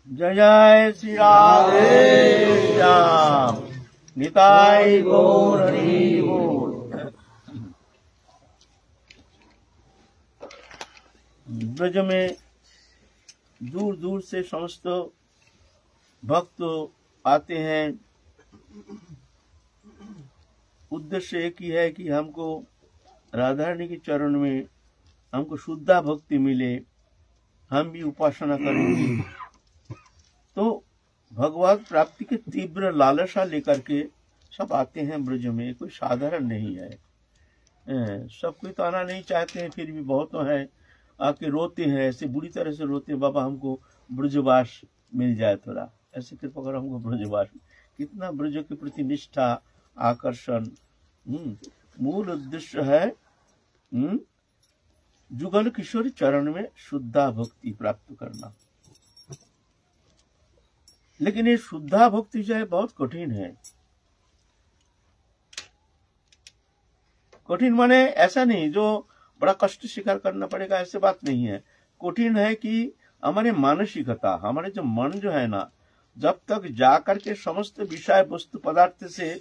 जय जय श्री राधे श्याम, निताई गौर हरि बोल। ब्रज में दूर दूर से समस्त भक्त आते हैं। उद्देश्य एक ही है कि हमको राधा रानी के चरण में हमको शुद्धा भक्ति मिले, हम भी उपासना करेंगे। तो भगवत प्राप्ति के तीव्र लालसा लेकर के सब आते हैं ब्रज में। कोई साधारण नहीं है, सब कोई तो आना नहीं चाहते हैं, फिर भी बहुत तो है आके रोते हैं, ऐसे बुरी तरह से रोते हैं, बाबा हमको ब्रजवास मिल जाए, थोड़ा ऐसे कृपा करो हमको ब्रजवास। कितना ब्रज के प्रति निष्ठा, आकर्षण। मूल उद्देश्य है जुगल किशोर चरण में शुद्धा भक्ति प्राप्त करना। लेकिन ये शुद्धा भक्ति जो है बहुत कठिन है। कठिन माने ऐसा नहीं जो बड़ा कष्ट स्वीकार करना पड़ेगा, ऐसे बात नहीं है। कठिन है कि हमारे मानसिकता, हमारे जो मन जो है ना, जब तक जाकर के समस्त विषय वस्तु पदार्थ से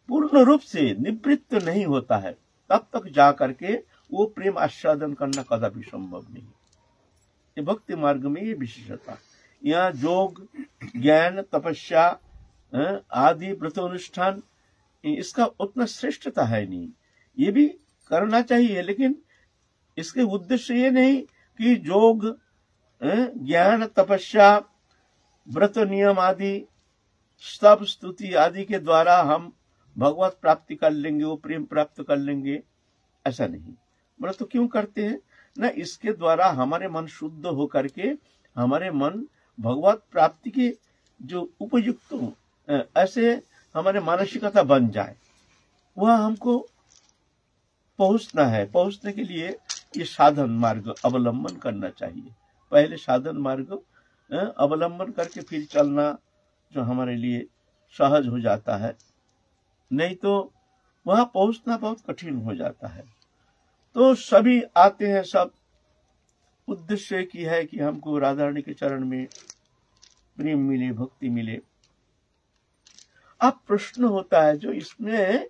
पूर्ण रूप से निवृत्त नहीं होता है, तब तक जाकर के वो प्रेम आस्वादन करना कदापि संभव नहीं। ये भक्ति मार्ग में ये विशेषता। यहाँ योग, ज्ञान, तपस्या आदि व्रतानुष्ठान, इसका उतना श्रेष्ठता है नहीं। ये भी करना चाहिए, लेकिन इसके उद्देश्य ये नहीं कि योग, ज्ञान, तपस्या, व्रत नियम आदि स्तव स्तुति आदि के द्वारा हम भगवत प्राप्ति कर लेंगे, वो प्रेम प्राप्त कर लेंगे, ऐसा नहीं। व्रत तो क्यों करते हैं ना, इसके द्वारा हमारे मन शुद्ध होकर के हमारे मन भगवत प्राप्ति के जो उपयुक्त ऐसे हमारे मानसिकता बन जाए, वह हमको पहुंचना है। पहुंचने के लिए ये साधन मार्ग अवलंबन करना चाहिए। पहले साधन मार्ग अवलंबन करके फिर चलना जो हमारे लिए सहज हो जाता है, नहीं तो वहां पहुंचना बहुत कठिन हो जाता है। तो सभी आते हैं, सब उद्देश्य की है कि हमको राधा रानी के चरण में प्रेम मिले, भक्ति मिले। अब प्रश्न होता है जो इसमें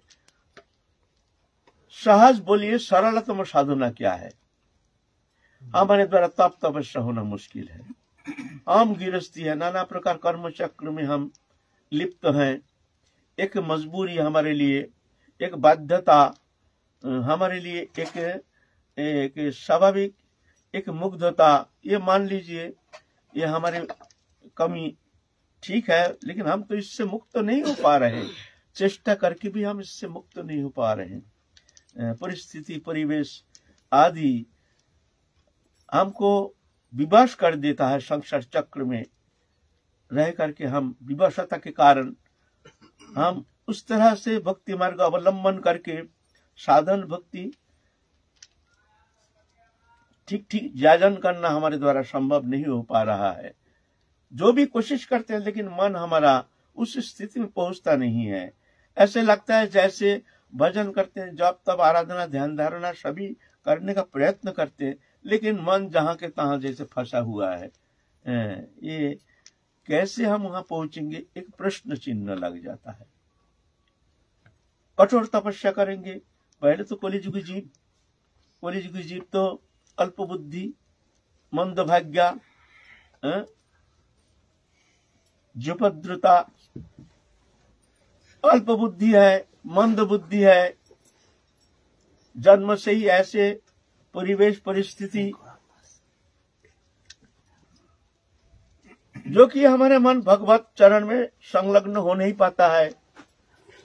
सहज बोलिए सरलतम साधना क्या है। हमारे द्वारा तप तपस्या होना मुश्किल है, हम गृहस्थी है, नाना प्रकार कर्म चक्र में हम लिप्त हैं। एक मजबूरी हमारे लिए, एक बाध्यता हमारे लिए, एक स्वाभाविक एक मुग्धता, ये मान लीजिए, ये हमारे कमी ठीक है, लेकिन हम तो इससे मुक्त नहीं हो पा रहे। चेष्टा करके भी हम इससे मुक्त नहीं हो पा रहे हैं। परिस्थिति, परिवेश आदि हमको विवश कर देता है। संसार चक्र में रह करके हम विवशता के कारण हम उस तरह से भक्ति मार्ग अवलंबन करके साधन भक्ति ठीक ठीक जाजन करना हमारे द्वारा संभव नहीं हो पा रहा है। जो भी कोशिश करते हैं, लेकिन मन हमारा उस स्थिति में पहुंचता नहीं है। ऐसे लगता है जैसे भजन करते हैं, जब तब आराधना, ध्यान धारणा सभी करने का प्रयत्न करते हैं, लेकिन मन जहां के तहां जैसे फंसा हुआ है। ये कैसे हम वहां पहुंचेंगे, एक प्रश्न चिन्ह लग जाता है। कठोर तपस्या करेंगे, पहले तो कलिजुगी जीव तो अल्प बुद्धि, मंद भाग्या, जुपद्रुता, अल्प बुद्धि है, मंद बुद्धि है, जन्म से ही ऐसे परिवेश परिस्थिति जो कि हमारे मन भगवत चरण में संलग्न हो नहीं पाता है।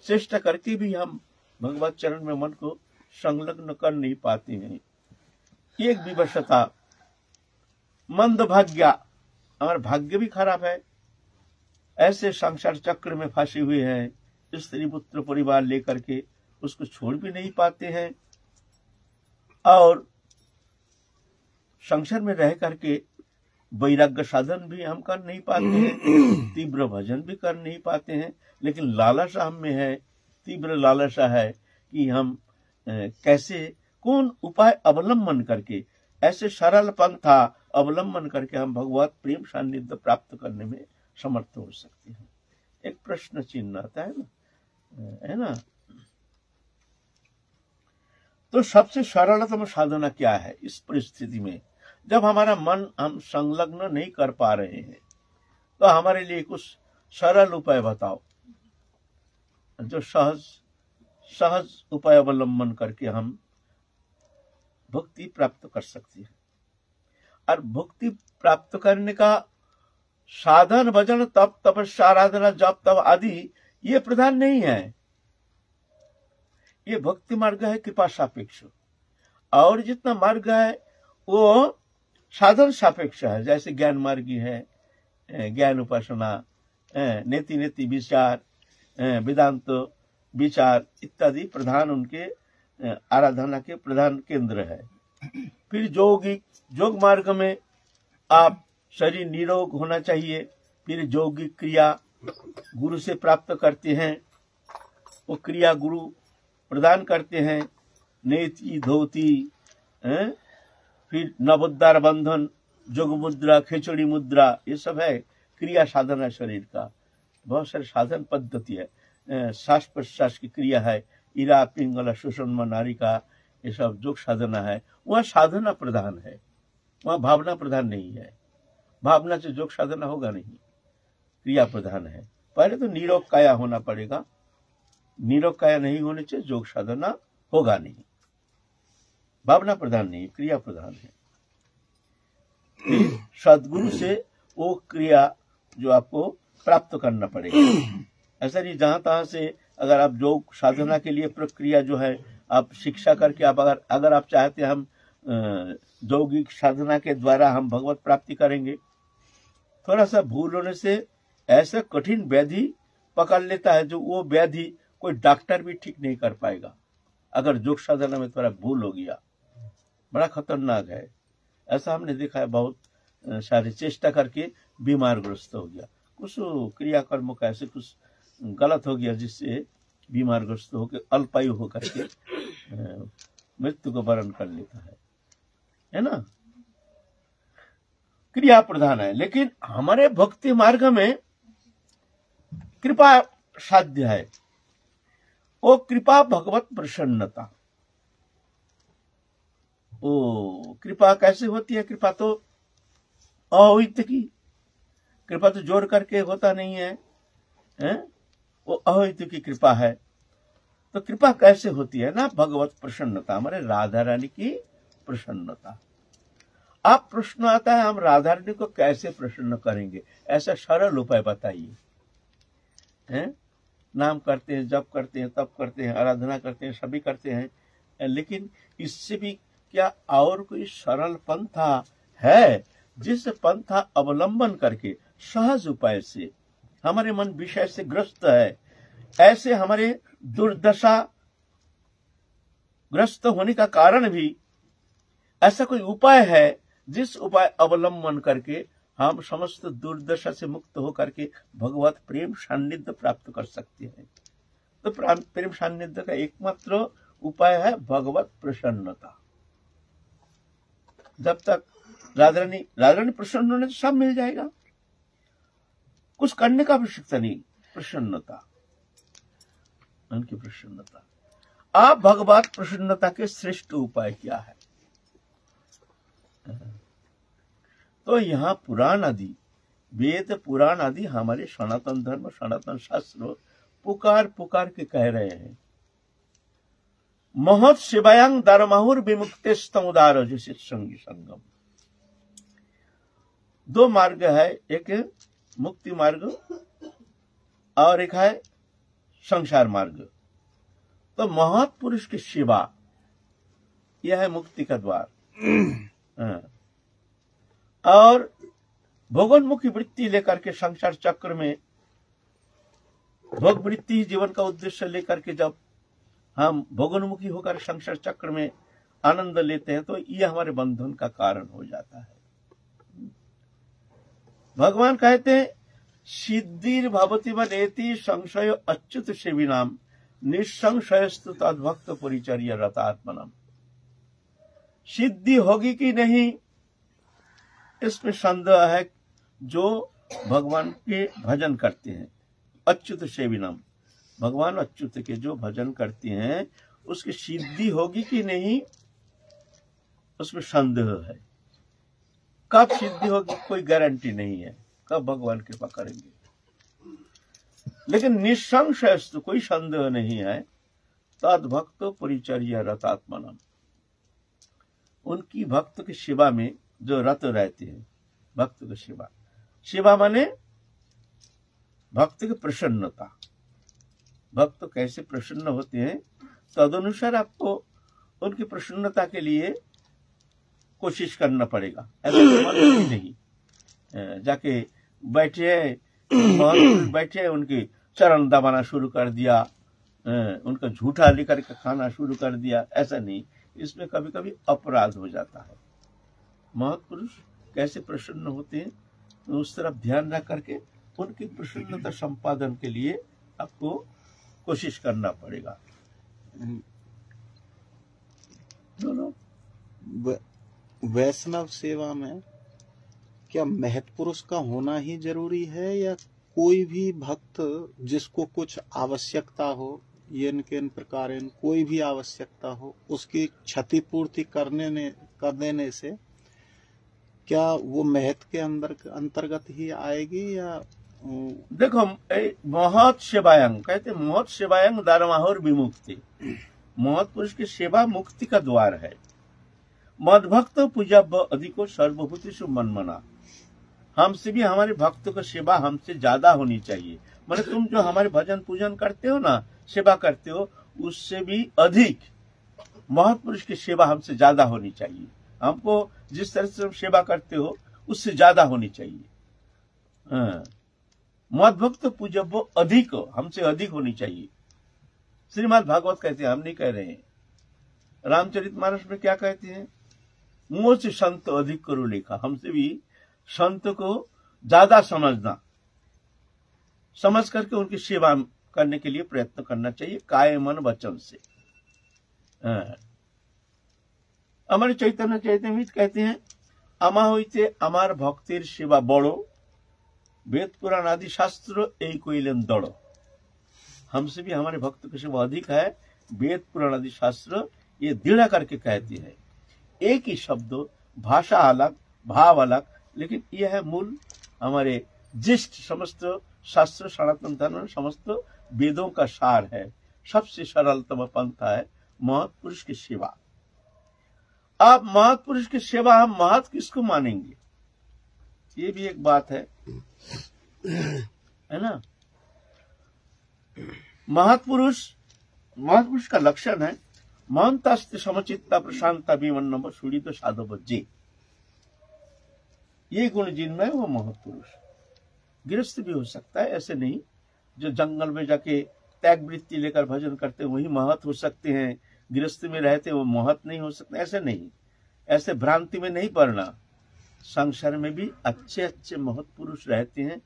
चेष्टा करके भी हम भगवत चरण में मन को संलग्न कर नहीं पाते हैं। एक विवशता, मंद भाग्या, हमारा भाग्य भी खराब है। ऐसे संसार चक्र में फंसे हुए हैं, स्त्री पुत्र परिवार लेकर के उसको छोड़ भी नहीं पाते हैं, और संसार में रह करके वैराग्य साधन भी हम कर नहीं पाते हैं, तीव्र भजन भी कर नहीं पाते हैं। लेकिन लालसा हम में है, तीव्र लालसा है कि हम कैसे, कौन उपाय अवलंबन करके ऐसे सरल पंथा अवलंबन करके हम भगवत प्रेम सान्निध्य प्राप्त करने में समर्थ हो सकते हैं। एक प्रश्न चिन्ह आता है ना। तो सबसे सरलतम साधना क्या है इस परिस्थिति में, जब हमारा मन हम संलग्न नहीं कर पा रहे हैं, तो हमारे लिए कुछ सरल उपाय बताओ जो सहज उपाय अवलंबन करके हम भक्ति प्राप्त कर सकते हैं। और भक्ति प्राप्त करने का साधन भजन तप तपस्या आराधना जप तप आदि ये प्रधान नहीं है। ये भक्ति मार्ग है कृपा सापेक्ष, और जितना मार्ग है वो साधन सापेक्ष है। जैसे ज्ञान मार्गी है, ज्ञान उपासना, नेति नेति विचार, वेदांत विचार इत्यादि प्रधान उनके आराधना के प्रधान केंद्र है। फिर योग मार्ग में आप शरीर निरोग होना चाहिए। फिर यौगिक क्रिया गुरु से प्राप्त करते हैं, वो क्रिया गुरु प्रदान करते हैं। नेति धोती, फिर नवोद्धार बंधन, जोग मुद्रा, खिचड़ी मुद्रा, ये सब है क्रिया साधन है शरीर का। बहुत सारे साधन पद्धति है, श्वास प्रश्वास की क्रिया है, इरा पिंगला सुषुम्ना नारी का, ये सब योग साधना है। वह साधना प्रधान है, वह भावना प्रधान नहीं है। भावना से योग साधना होगा नहीं, क्रिया प्रधान है। पहले तो निरोग काया होना पड़ेगा, निरोग काया नहीं होने से योग साधना होगा नहीं। भावना प्रधान नहीं, क्रिया प्रधान है। सदगुरु से वो क्रिया जो आपको प्राप्त करना पड़ेगा। ऐसा नहीं जहां तहां से अगर आप योग साधना के लिए प्रक्रिया जो है आप शिक्षा करके आप अगर आप चाहते हैं हम यौगिक साधना के द्वारा हम भगवत प्राप्ति करेंगे, थोड़ा सा भूल होने से ऐसा कठिन व्याधि पकड़ लेता है जो वो व्याधि कोई डॉक्टर भी ठीक नहीं कर पाएगा। अगर योग साधना में थोड़ा भूल हो गया, बड़ा खतरनाक है। ऐसा हमने देखा है, बहुत सारी चेष्टा करके बीमार ग्रस्त हो गया, कुछ क्रियाकर्मों का ऐसे कुछ गलत हो गया जिससे बीमार ग्रस्त होकर अल्पायु होकर के मृत्यु को वरण कर लेता है ना। क्रिया प्रधान है, लेकिन हमारे भक्ति मार्ग में कृपा साध्य है। वो कृपा भगवत प्रसन्नता। ओ कृपा कैसे होती है? कृपा तो अहित की कृपा तो जोर करके होता नहीं है, वो अहित की कृपा है। तो कृपा कैसे होती है ना? भगवत प्रसन्नता, हमारे राधा रानी की प्रसन्नता। आप प्रश्न आता है हम राधा रानी को कैसे प्रसन्न करेंगे? ऐसा सरल उपाय बताइए। नाम करते हैं, जप करते हैं, तप करते हैं, आराधना करते हैं, सभी करते हैं, लेकिन इससे भी क्या और कोई सरल पंथा है जिस पंथा अवलंबन करके सहज उपाय से हमारे मन विषय से ग्रस्त है, ऐसे हमारे दुर्दशा ग्रस्त होने का कारण भी ऐसा कोई उपाय है जिस उपाय अवलंबन करके हम समस्त दुर्दशा से मुक्त होकर के भगवत प्रेम सान्निध्य प्राप्त कर सकते हैं। तो प्रेम सान्निध्य का एकमात्र उपाय है भगवत प्रसन्नता। जब तक राधा रानी प्रसन्न होने से सब मिल जाएगा, कुछ करने का आवश्यकता नहीं। प्रसन्नता, उनकी प्रसन्नता। आप भगवत प्रसन्नता के श्रेष्ठ उपाय क्या है? तो यहाँ पुराण आदि, वेद पुराण आदि हमारे सनातन धर्म, सनातन शास्त्र पुकार पुकार के कह रहे हैं, महत शिवायं धर्माहुर विमुक्तिस्तम उदार जैसे संगी संगम। दो मार्ग है, एक मुक्ति मार्ग और एक है संसार मार्ग। तो महत पुरुष की सेवा, यह है मुक्ति का द्वार। और भोगोन्मुखी वृत्ति लेकर के संसार चक्र में भोग वृत्ति जीवन का उद्देश्य लेकर के जब हम भोगोन्मुखी होकर संसार चक्र में आनंद लेते हैं तो यह हमारे बंधन का कारण हो जाता है। भगवान कहते हैं सिद्धिर भवति वनेति संशय अच्युत सेविनाम निसंशयस्तु तद्भक्त परिचर्य रतात्मनम। सिद्धि होगी कि नहीं इसमें संदेह है। जो भगवान के भजन करते हैं, अच्युत सेविनम, भगवान अच्युत के जो भजन करते हैं उसकी सिद्धि होगी कि नहीं उसमें संदेह है। कब सिद्धि होगी कोई गारंटी नहीं है, कब भगवान कृपा करेंगे। लेकिन निसंशय तो कोई संदेह नहीं है, तद भक्तो परिचर्या रतात्मनम, उनकी भक्त की सेवा में जो रत रहते हैं, भक्त की सेवा, सेवा माने भक्त की प्रसन्नता। भक्त कैसे प्रसन्न होते हैं तदनुसार आपको उनकी प्रसन्नता के लिए कोशिश करना पड़ेगा। ऐसा नहीं जाके बैठे उनके चरण दबाना शुरू कर दिया, उनका झूठा लेकर के खाना शुरू कर दिया, ऐसा नहीं। इसमें कभी कभी अपराध हो जाता है। महापुरुष कैसे प्रसन्न होते हैं तो उस तरफ ध्यान रख करके उनकी प्रसन्नता संपादन के लिए आपको कोशिश करना पड़ेगा। दोनों वैष्णव सेवा में क्या महत्पुरुष का होना ही जरूरी है, या कोई भी भक्त जिसको कुछ आवश्यकता हो, ये इन प्रकार कोई भी आवश्यकता हो, उसकी क्षतिपूर्ति कर देने से क्या वो महत्व के अंतर्गत ही आएगी? या देखो महत् सेवायंग कहते, महत् सेवायंग दारमाहुर विमुक्ति, महत् पुरुष की सेवा मुक्ति का द्वार है। मद्भक्त पूजब अधिको सर्वभूतिषु मनमना, हमसे भी हमारे भक्तों की सेवा हमसे ज्यादा होनी चाहिए। मतलब तुम जो हमारे भजन पूजन करते हो ना, सेवा करते हो, उससे भी अधिक महत्पुरुष की सेवा हमसे ज्यादा होनी चाहिए। हमको जिस तरह से तुम सेवा करते हो उससे ज्यादा होनी चाहिए। मद्भक्त पूजब अधिक, हमसे अधिक होनी चाहिए। श्रीमद् भागवत कहते हैं, हम नहीं कह रहे हैं। रामचरितमानस में क्या कहते हैं, मुझ से संत अधिक करो लेखा, हमसे भी संत को ज्यादा समझना, समझ करके उनकी सेवा करने के लिए प्रयत्न करना चाहिए काय मन वचन से। हमारे चैतन्य चैतन्यमित कहते हैं, आमा হইতে আমার ভক্তের सेवा बड़ो, वेद पुराण आदि शास्त्र एक कोइलन दड़ो। हमसे भी हमारे भक्त की सेवा अधिक है, वेद पुराण आदि शास्त्र ये दृढ़ करके कहते हैं। एक ही शब्द, भाषा अलग, भाव अलग, लेकिन यह है मूल हमारे जिष्ट समस्त शास्त्र सनातन धर्म समस्त वेदों का सार है। सबसे सरलतम पंथा है महत्पुरुष की सेवा। अब महत्पुरुष की सेवा हम महत किसको मानेंगे, ये भी एक बात है ना। महत्पुरुष का लक्षण है महंतास्ते समचित्ता प्रशांता विमन्नम सुड़ित साधव जे, ये गुण जिनमें वो महत्पुरुष। गृहस्थ भी हो सकता है, ऐसे नहीं जो जंगल में जाके त्याग वृत्ति लेकर भजन करते वही महत हो सकते हैं, गृहस्थ में रहते वो महत नहीं हो सकते, ऐसे नहीं। ऐसे भ्रांति में नहीं पड़ना। संसार में भी अच्छे अच्छे महत्पुरुष रहते हैं,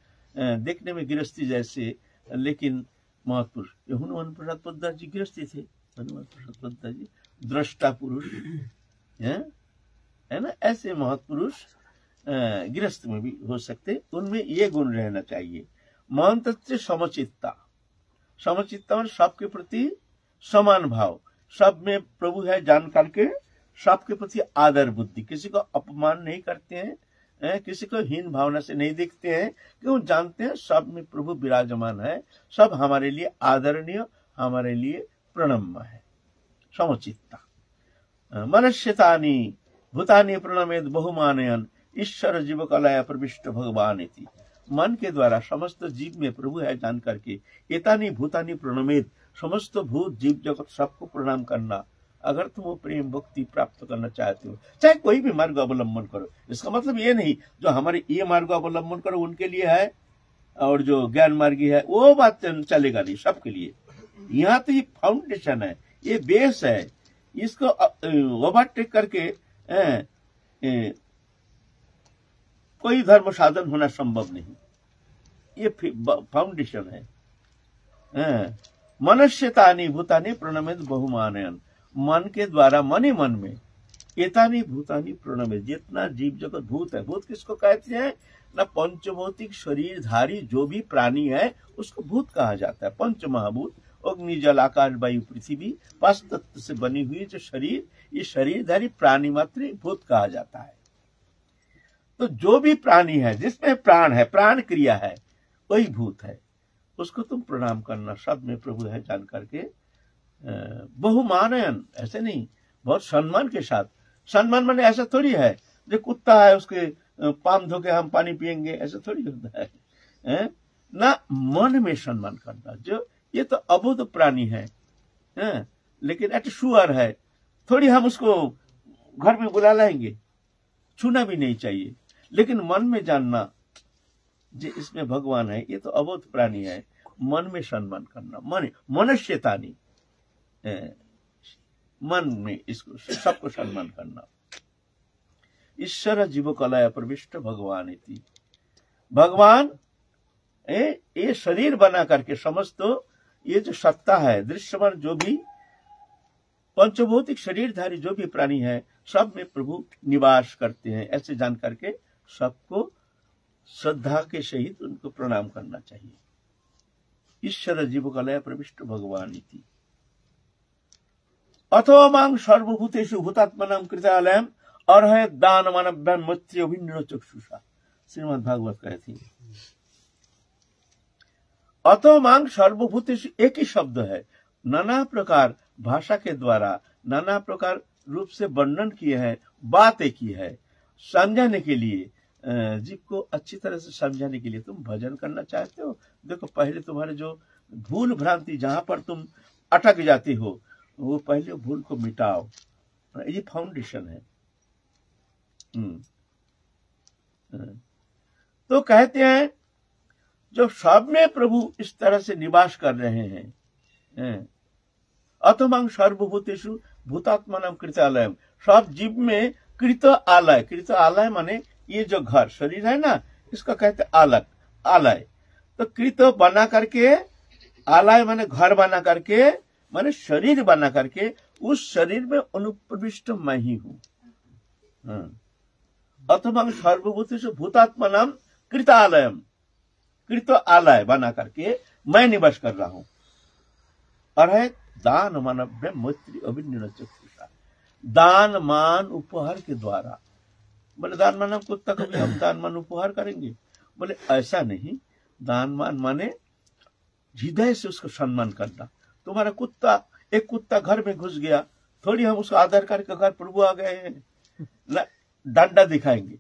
देखने में गृहस्थी जैसे, लेकिन महत्पुरुष। हनुमान प्रसाद पोद्दार जी गृहस्थी थे, हनुमान प्रसाद पोद्दार जी दृष्टा पुरुष है ना। ऐसे महत्पुरुष गृहस्थ में भी हो सकते, उनमें ये गुण रहना चाहिए। महंत समचित्ता, समचित्ता में सबके प्रति समान भाव, सब में प्रभु है जान करके सबके प्रति आदर बुद्धि, किसी को अपमान नहीं करते हैं, किसी को हीन भावना से नहीं देखते हैं, क्यों जानते हैं सब में प्रभु विराजमान है, सब हमारे लिए आदरणीय, हमारे लिए प्रणम्य है। समचित्ता मनस्यतानि भूतानि प्रणमेद बहुमानयन ईश्वर जीव कलाया प्रविष्ट भगवान इति, मन के द्वारा समस्त जीव में प्रभु है जान करके एतानी भूतानी प्रणमेद, समस्त भूत जीव जगत सबको प्रणाम करना। अगर तुम वो प्रेम भक्ति प्राप्त करना चाहते हो, चाहे कोई भी मार्ग अवलंबन करो, इसका मतलब ये नहीं जो हमारे ये मार्ग अवलंबन करो उनके लिए है और जो ज्ञान मार्गी है वो बात चलेगा नहीं, सबके लिए। यहाँ तो ये फाउंडेशन है, ये बेस है, इसको ओवरटेक करके कोई धर्म साधन होना संभव नहीं, ये फाउंडेशन है। मनुष्यतानि भूतानि प्रणमेद बहुमानयन, मन के द्वारा मन ही मन में एतानी भूतानी प्रणमे, जितना जीव जगत भूत है, भूत किसको कहते हैं ना, पंचभौतिक शरीरधारी जो भी प्राणी है उसको भूत कहा जाता है। पंच महाभूत अग्नि जल आकाश वायु पृथ्वी 5 तत्व से बनी हुई जो शरीर, ये शरीरधारी प्राणी मात्र भूत कहा जाता है। तो जो भी प्राणी है जिसमें प्राण है, प्राण क्रिया है, वही भूत है, उसको तुम प्रणाम करना। सब में प्रभु है जान करके बहुमानयन, ऐसे नहीं, बहुत सम्मान के साथ। सम्मान माने ऐसा थोड़ी है जो कुत्ता है उसके पाम धो के हम पानी पिएंगे, ऐसा थोड़ी होता है ना। मन में सम्मान करना, जो ये तो अबुद्ध प्राणी है, लेकिन एट शुअर है, थोड़ी हम उसको घर में बुला लाएंगे, छूना भी नहीं चाहिए, लेकिन मन में जानना जो इसमें भगवान है, ये तो अबोध प्राणी है, मन में सम्मान करना, मन मनुष्यतानी, मन में इसको सबको सम्मान करना। ईश्वर जीव कलाय प्रविष्ट भगवान इति, भगवान ये शरीर बना करके समस्त ये जो सत्ता है, दृश्यमान जो भी पंचभौतिक शरीरधारी जो भी प्राणी है, सब में प्रभु निवास करते हैं। ऐसे जान करके सबको श्रद्धा के सहित उनको प्रणाम करना चाहिए। ईश्वर जीव कलय प्रविष्ट भगवान इति। अथो मांग सर्वभूतेषु भूतात्मनां कृतालयम और है दान मानव्यम मत्स्य भिन्न चक्षुषा, श्रीमद् भागवत कहती है। अथो मांग सर्वभूतेषु एक ही शब्द है, नाना प्रकार भाषा के द्वारा नाना प्रकार रूप से वर्णन किए हैं, बात एक ही है। समझाने के लिए, जीव को अच्छी तरह से समझाने के लिए तुम भजन करना चाहते हो, देखो पहले तुम्हारे जो भूल भ्रांति जहां पर तुम अटक जाते हो, वो पहले भूल को मिटाओ, ये फाउंडेशन है। तो कहते हैं जो सब में प्रभु इस तरह से निवास कर रहे हैं, अथमांग सर्वभूतेषु भूतात्मानां कृतालयम, सब जीव में कृत आलय, कृत आलय माने ये जो घर शरीर है ना, इसका कहते आलक, आलय। तो कृत बना करके, आलय माने घर बना करके, माने शरीर बना करके, उस शरीर में अनुप्रविष्ट मैं ही हूं। अथमांग सर्वभूतेषु भूतात्मानां कृतालयम, कृत आलय बना करके मैं निवास कर रहा हूं। और है दान मानव्य मैत्री अभिन्न चक्षुषा, दान मान उपहार के द्वारा। बोले दान मान कुत्ता को भी हम दान मान उपहार करेंगे? बोले ऐसा नहीं, दान मान माने हृदय से उसको सम्मान करना। तुम्हारा कुत्ता, एक कुत्ता घर में घुस गया, थोड़ी हम उसको आदर करके घर प्रभु आ गए हैं डंडा दिखाएंगे,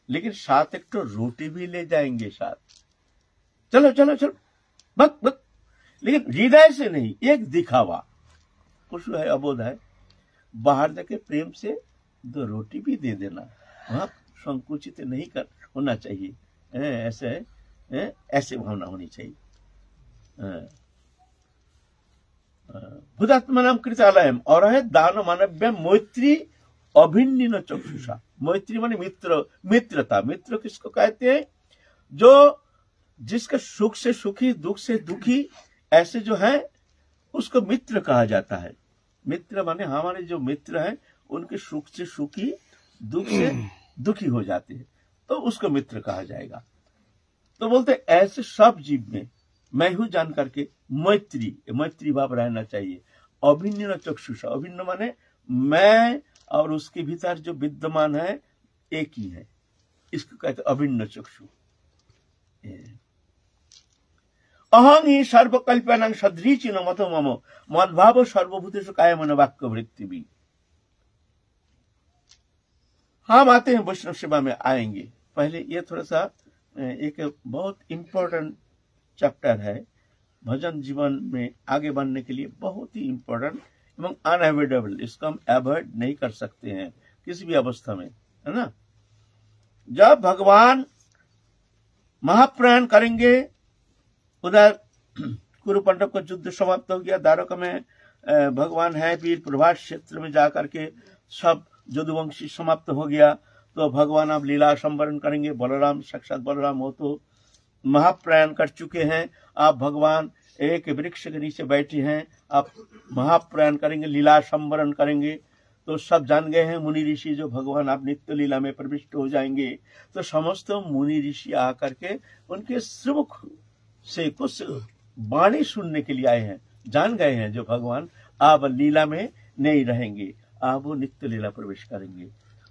लेकिन साथ एक तो रोटी भी ले जाएंगे साथ, चलो चलो चलो बक बक, लेकिन हृदय से नहीं, एक दिखावा। पशु है, अबोध है, बाहर जाके प्रेम से 2 रोटी भी दे देना, वहां संकुचित नहीं कर होना चाहिए, ऐसे भावना होनी चाहिए। भूतात्मानां कृतालयम और है दान मानव्यम मैत्री अभिन्न चक्षुषा। मैत्री माने मित्र, मित्रता। मित्र किसको कहते हैं? जो जिसके सुख से सुखी, दुख से दुखी, ऐसे जो है उसको मित्र कहा जाता है। मित्र माने हमारे जो मित्र हैं उनके सुख से सुखी, दुख से दुखी हो जाते हैं, तो उसको मित्र कहा जाएगा। तो बोलते ऐसे सब जीव में मैं हूं जान करके मैत्री, मैत्री भाव रहना चाहिए। अभिन्न चक्षुषा, अभिन्न माने मैं और उसके भीतर जो विद्यमान है एक ही है, इसको कहते अभिन्न चक्षु। अहं ही सर्वकल्पनां सदृचिन मतो मम मद्भाव सर्वभूतेषु कायमन वाक्य वृत्ति भी। हम आते हैं वैष्णव सेवा में, आएंगे। पहले ये थोड़ा सा एक बहुत इंपॉर्टेंट चैप्टर है, भजन जीवन में आगे बढ़ने के लिए बहुत ही इंपॉर्टेंट एवं अनअवॉइडेबल, इसको हम अवॉइड नहीं कर सकते हैं किसी भी अवस्था में, है ना। जब भगवान महाप्रयाण करेंगे, उधर कुरु पांडव का युद्ध समाप्त हो गया, द्वारका में भगवान है वीर, प्रभास क्षेत्र में जाकर के सब यदुवंशी समाप्त हो गया, तो भगवान अब लीला संवरण करेंगे। बलराम, साक्षात बलराम हो तो महाप्रयाण कर चुके हैं, आप भगवान एक वृक्ष के नीचे बैठे हैं, आप महाप्रयाण करेंगे, लीला संवरण करेंगे। तो सब जान गए हैं मुनि ऋषि जो भगवान आप नित्य लीला में प्रविष्ट हो जाएंगे, तो समस्त मुनि ऋषि आकर के उनके श्रीमुख से कुछ वाणी सुनने के लिए आए हैं। जान गए हैं जो भगवान आप लीला में नहीं रहेंगे, आप वो नित्य लीला प्रवेश करेंगे।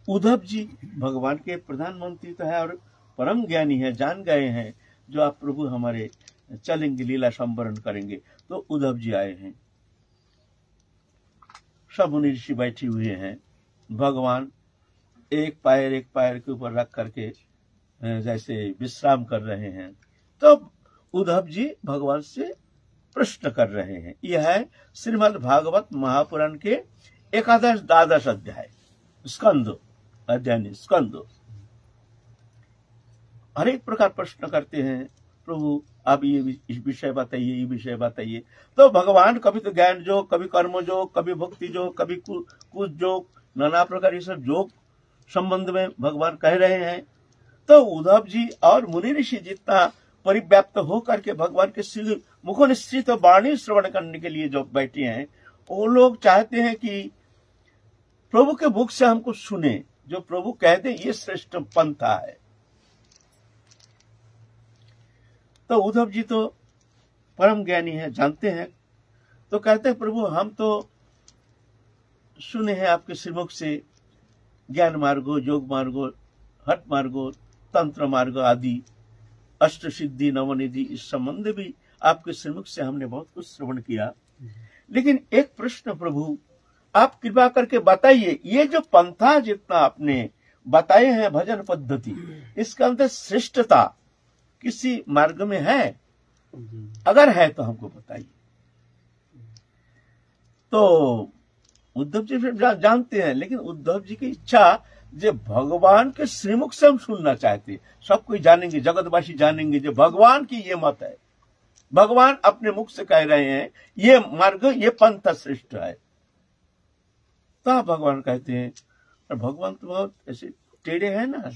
उद्धव जी भगवान के प्रधानमंत्री तो है और परम ज्ञानी है, जान गए हैं जो आप प्रभु हमारे चलेंगे, लीला संवरण करेंगे। तो उद्धव जी आए हैं, सब मुनि ऋषि बैठे हुए हैं, भगवान एक पैर के ऊपर रख करके जैसे विश्राम कर रहे हैं। तो उद्धव जी भगवान से प्रश्न कर रहे हैं। यह है श्रीमद् भागवत महापुराण के 11-12 अध्याय, स्कंद अध्याय स्कंद। हर एक प्रकार प्रश्न करते हैं, प्रभु आप ये इस विषय बताइए, ये विषय बताइए। तो भगवान कभी तो ज्ञान जो, कभी कर्म जो, कभी भक्ति जो, कभी कुछ जो, नाना प्रकार ये सब जो संबंध में भगवान कह रहे हैं। तो उद्धव जी और मुनि ऋषि जितना परिव्याप्त होकर के भगवान के श्री मुखों निश्चित वाणी श्रवण करने के लिए जो बैठे हैं, वो लोग चाहते हैं कि प्रभु के मुख से हमको सुने, जो प्रभु कहते ये श्रेष्ठ पंथा है। तो उद्धव जी तो परम ज्ञानी है, जानते हैं, तो कहते हैं प्रभु हम तो सुने हैं आपके श्रीमुख से ज्ञान मार्गो, योग मार्गो, हठ मार्गो, तंत्र मार्ग आदि, अष्ट सिद्धि, नवनिधि, इस संबंध भी आपके श्रीमुख से हमने बहुत कुछ श्रवण किया। लेकिन एक प्रश्न प्रभु आप कृपा करके बताइए, ये जो पंथा जितना आपने बताए हैं भजन पद्धति, इसका अंदर श्रेष्ठता किसी मार्ग में है? अगर है तो हमको बताइए। तो उद्धव जी फिर जानते हैं, लेकिन उद्धव जी की इच्छा जो भगवान के श्रीमुख से हम सुनना चाहते, सब कोई जानेंगे, जगतवासी जानेंगे जो भगवान की ये मत है, भगवान अपने मुख से कह रहे हैं ये मार्ग, ये पंथ श्रेष्ठ है। तो भगवान कहते हैं, और भगवान तो बहुत ऐसे टेढ़े हैं ना,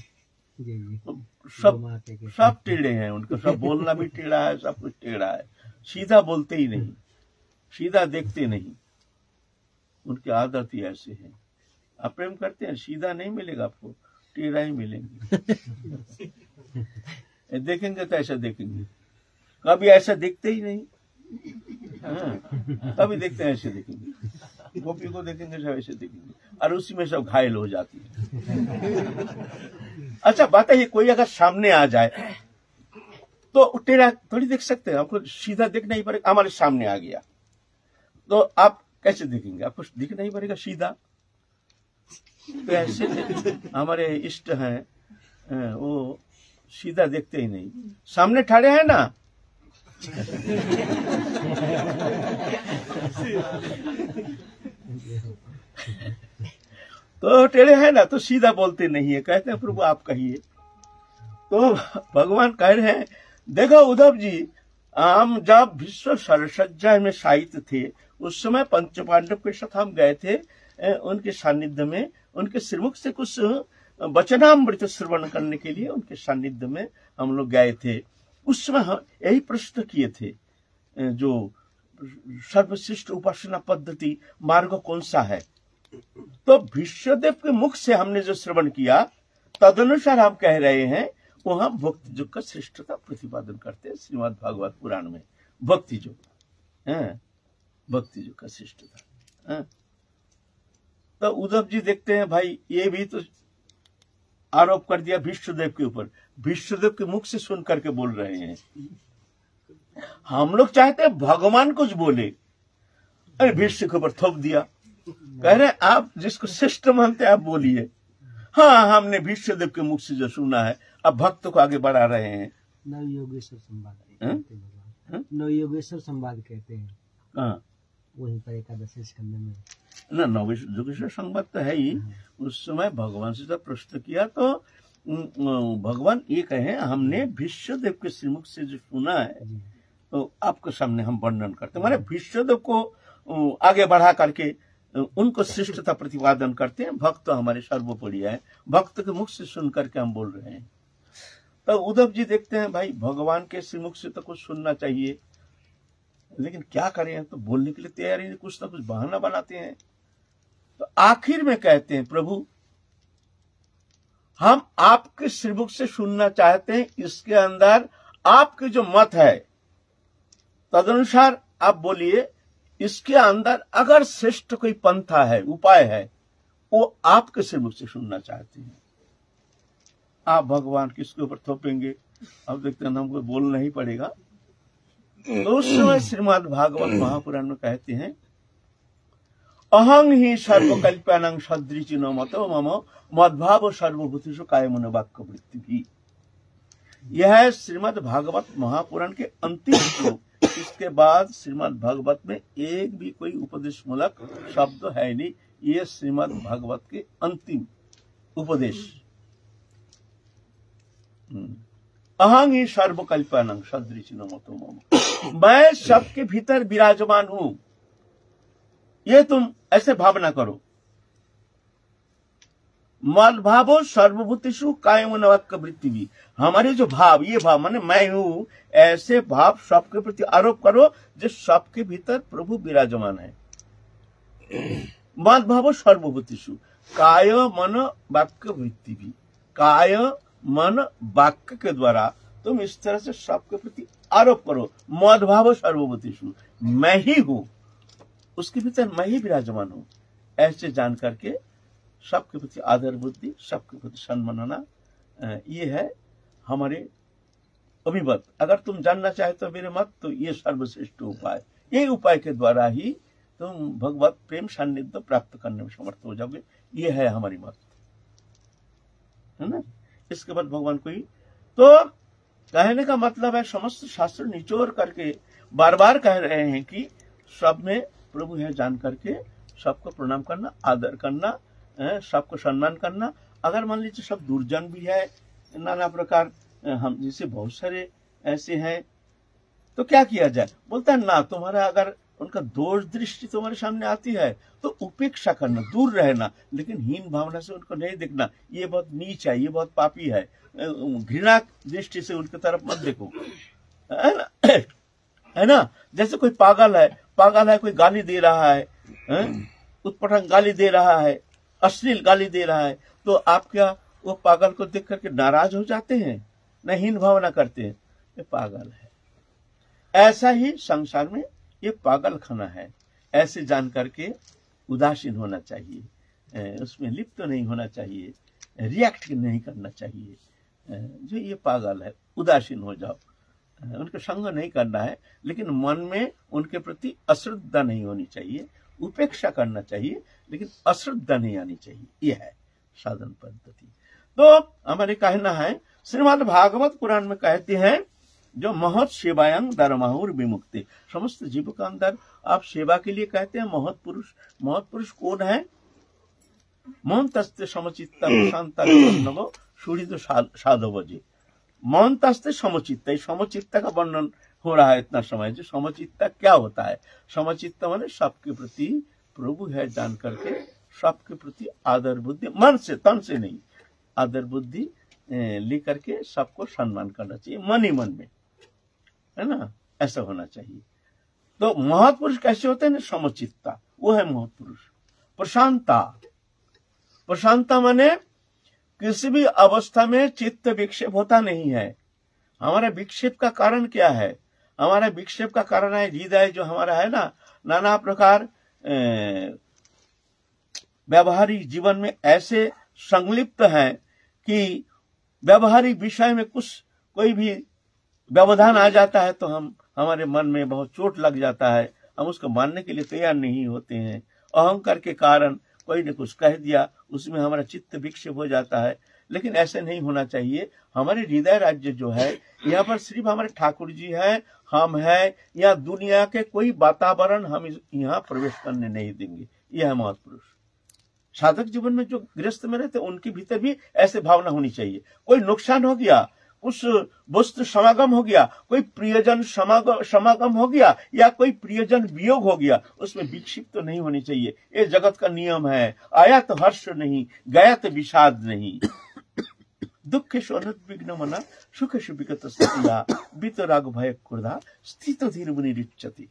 सब टेढ़े हैं, उनका सब बोलना भी टेढ़ा है, सब कुछ टेढ़ा है, सीधा बोलते ही नहीं, सीधा देखते नहीं, उनकी आदत ही ऐसे है। आप प्रेम करते हैं, सीधा नहीं मिलेगा आपको, टेढ़ा ही मिलेंगे। देखेंगे तो ऐसा देखेंगे, कभी ऐसा देखते ही नहीं, कभी देखते हैं ऐसे देखेंगे, गोपी को देखेंगे सब ऐसे देखेंगे, और उसी में सब घायल हो जाती है। अच्छा बताइए, कोई अगर सामने आ जाए तो टेढ़ा थोड़ी देख सकते हैं, आपको सीधा देखना ही पड़ेगा। हमारे सामने आ गया तो आप कैसे देखेंगे? आपको दिखना ही पड़ेगा सीधा। तो ऐसे हमारे इष्ट हैं, वो सीधा देखते ही नहीं, सामने ठाड़े हैं ना, तो टेढ़े है ना, तो सीधा बोलते नहीं है, कहते हैं प्रभु आप कहिए। तो भगवान कह रहे हैं, देखो उद्धव जी, हम जब विश्व सरसज्जा में शायित थे, उस समय पंच पांडव के साथ हम गए थे उनके सानिध्य में, उनके श्रीमुख से कुछ वचनामृत श्रवण करने के लिए उनके सानिध्य में हम लोग गए थे। उस समय हम यही प्रश्न किए थे, जो सर्वश्रेष्ठ उपासना पद्धति मार्ग कौन सा है। तो भीष्मदेव के मुख से हमने जो श्रवण किया, तदनुसार हम कह रहे हैं वो हम भक्ति योग का श्रेष्ठता प्रतिपादन करते हैं। श्रीमद् भागवत पुराण में भक्ति योग है, भक्ति योग का श्रेष्ठता है। तो उद्धव जी देखते हैं, भाई ये भी तो आरोप कर दिया भीष्मदेव के ऊपर, भीष्मदेव के मुख से सुन करके बोल रहे हैं। हम लोग चाहते हैं भगवान कुछ बोले, अरे भीष्म के ऊपर थोप दिया, कह रहे आप जिसको श्रेष्ठ मानते आप बोलिए। हाँ, हमने भीष्मदेव के मुख से जो सुना है, अब भक्त को आगे बढ़ा रहे हैं। नवयोगेश्वर संवाद, नवयोगेश्वर संवाद कहते हैं। हाँ, वहीं पर एकादशी स्कंद में ना नवयोगेश्वर संवाद तो है ही। उस समय भगवान से जब प्रश्न किया तो भगवान ये कहे, हमने भीष्मदेव के श्रीमुख से जो सुना है तो आपके सामने हम वर्णन करते, माने भीष्मदेव को आगे बढ़ा करके उनको श्रेष्ठता प्रतिपादन करते हैं। भक्त तो हमारे सर्वोपरि है, भक्त के मुख से सुन करके हम बोल रहे हैं। तो उद्धव जी देखते हैं, भाई भगवान के श्रीमुख से तो कुछ सुनना चाहिए, लेकिन क्या करें, तो बोलने के लिए तैयार ही नहीं, कुछ ना कुछ बहाना बनाते हैं। तो आखिर में कहते हैं प्रभु हम आपके श्रीमुख से सुनना चाहते हैं, इसके अंदर आपके जो मत है तदनुसार आप बोलिए, इसके अंदर अगर श्रेष्ठ कोई पंथा है, उपाय है, वो आपके श्रीमुख से सुनना चाहते हैं। आप भगवान किसके ऊपर थोपेंगे? अब देखते हैं हमको बोलना ही पड़ेगा। तो उस समय श्रीमद् भागवत महापुराण में कहते हैं अहं ही सर्वकल्प्यानां सदृचिनो मतो मम मद्भाव सर्वभूतेषु कायमन वाक्य वृत्ति भी। यह है श्रीमद् भागवत महापुराण के अंतिम श्लोक। इसके बाद श्रीमद् भागवत में एक भी कोई उपदेश मूलक शब्द है नहीं। ये श्रीमद् भागवत के अंतिम उपदेश। अहं ही सर्वकल्प्यानां सदृचिनो मतो मम, मैं सबके भीतर विराजमान हूं, ये तुम ऐसे भावना करो। मद्भावो सर्वभूतेषु कायमन वाक्य वृत्ति भी, हमारे जो भाव, ये भाव माने मैं हूं, ऐसे भाव सबके प्रति आरोप करो जो सबके भीतर प्रभु विराजमान है। मद्भावो सर्वभूतेषु, काय मन वाक्य वृत्ति भी, काय मन वाक्य के द्वारा तुम इस तरह से सबके प्रति आरोप करो। मद्भावो सर्वभूतेषु, मैं ही हूं, उसके भीतर मैं ही विराजमान हूं, ऐसे जान करके सबके प्रति आदर बुद्धि, सबके प्रति सम्मानना, ये है हमारे अभिमत। अगर तुम जानना चाहते हो मेरे मत, तो ये सर्वश्रेष्ठ उपाय, ये उपाय के द्वारा ही तुम भगवत प्रेम सान्निध्य प्राप्त करने में समर्थ हो जाओगे। ये है हमारी मत, है ना। इसके बाद भगवान कोई, तो कहने का मतलब है समस्त शास्त्र निचोड़ करके बार बार कह रहे हैं कि सब में प्रभु है जान करके सबको प्रणाम करना, आदर करना, सबको सम्मान करना। अगर मान लीजिए सब दुर्जन भी है, नाना प्रकार, हम जैसे बहुत सारे ऐसे हैं, तो क्या किया जाए? बोलता है ना, तुम्हारा अगर उनका दोष दृष्टि तुम्हारे सामने आती है तो उपेक्षा करना, दूर रहना, लेकिन हीन भावना से उनको नहीं देखना, ये बहुत नीच है, ये बहुत पापी है, घृणा दृष्टि से उनकी तरफ मत देखो, है ना। जैसे कोई पागल है, कोई गाली दे रहा है, उत्पटांग गाली दे रहा है, अश्लील गाली दे रहा है, तो आप क्या वो पागल को देख करके नाराज हो जाते हैं? नहीं, हीन भावना करते हैं, ये पागल है। ऐसा ही संसार में ये पागल खाना है, ऐसे जान करके उदासीन होना चाहिए, उसमें लिप्त नहीं होना चाहिए, रिएक्ट नहीं करना चाहिए। जो ये पागल है, उदासीन हो जाओ, उनका संग नहीं करना है, लेकिन मन में उनके प्रति अश्रद्धा नहीं होनी चाहिए, उपेक्षा करना चाहिए, लेकिन अश्रद्धा नहीं आनी चाहिए। यह है साधन पद्धति। तो हमारे कहना है, श्रीमद् भागवत पुराण में कहते हैं जो महत् सेवायं धर्माहुर विमुक्ति, समस्त जीव का अंदर आप सेवा के लिए कहते हैं महत् पुरुष। महत् पुरुष कौन है? मन तस्ते समचित्ता शांता नव सुहृद साधव जी। मन तस्ते समचित्ता, समचित्ता का वर्णन हो रहा है इतना समय। जो समचित्ता क्या होता है? समचित्ता माने सबके प्रति प्रभु है जान करके सबके प्रति आदर बुद्धि, मन से, तन से नहीं, आदर बुद्धि लेकर के सबको सम्मान करना चाहिए, मन ही मन में, है ना। ऐसा होना चाहिए। तो महत्पुरुष कैसे होते हैं? समचित्ता, वो है महत्पुरुष। प्रशांता, प्रशांता माने किसी भी अवस्था में चित्त विक्षेप होता नहीं है। हमारा विक्षेप का कारण क्या है? हमारा विक्षेप का कारण है हृदय जो हमारा है ना, नाना प्रकार व्यवहारिक जीवन में ऐसे संलिप्त है कि व्यवहारिक विषय में कोई भी व्यवधान आ जाता है तो हमारे मन में बहुत चोट लग जाता है, हम उसको मानने के लिए तैयार नहीं होते हैं। अहंकार के कारण कोई ने कुछ कह दिया, उसमें हमारा चित्त विक्षेप हो जाता है। लेकिन ऐसे नहीं होना चाहिए। हमारे हृदय राज्य जो है, यहाँ पर सिर्फ हमारे ठाकुर जी है, हम है, या दुनिया के कोई वातावरण हम यहाँ प्रवेश करने नहीं देंगे। यह है महत्पुरुष। साधक जीवन में जो गृहस्थ में रहते उनके भीतर भी ऐसे भावना होनी चाहिए। कोई नुकसान हो गया, कुछ वस्तु समागम हो गया, कोई प्रियजन समागम हो गया, या कोई प्रियजन वियोग हो गया, उसमें विक्षिप्त तो नहीं होनी चाहिए। ये जगत का नियम है। आया तो हर्ष नहीं, गया तो विषाद नहीं। दुखेषु अनुद्विग्न मना सुखेषु विगत स्थितिया वितराग भय क्रोधा स्थित धीर मुनि रिच्यति।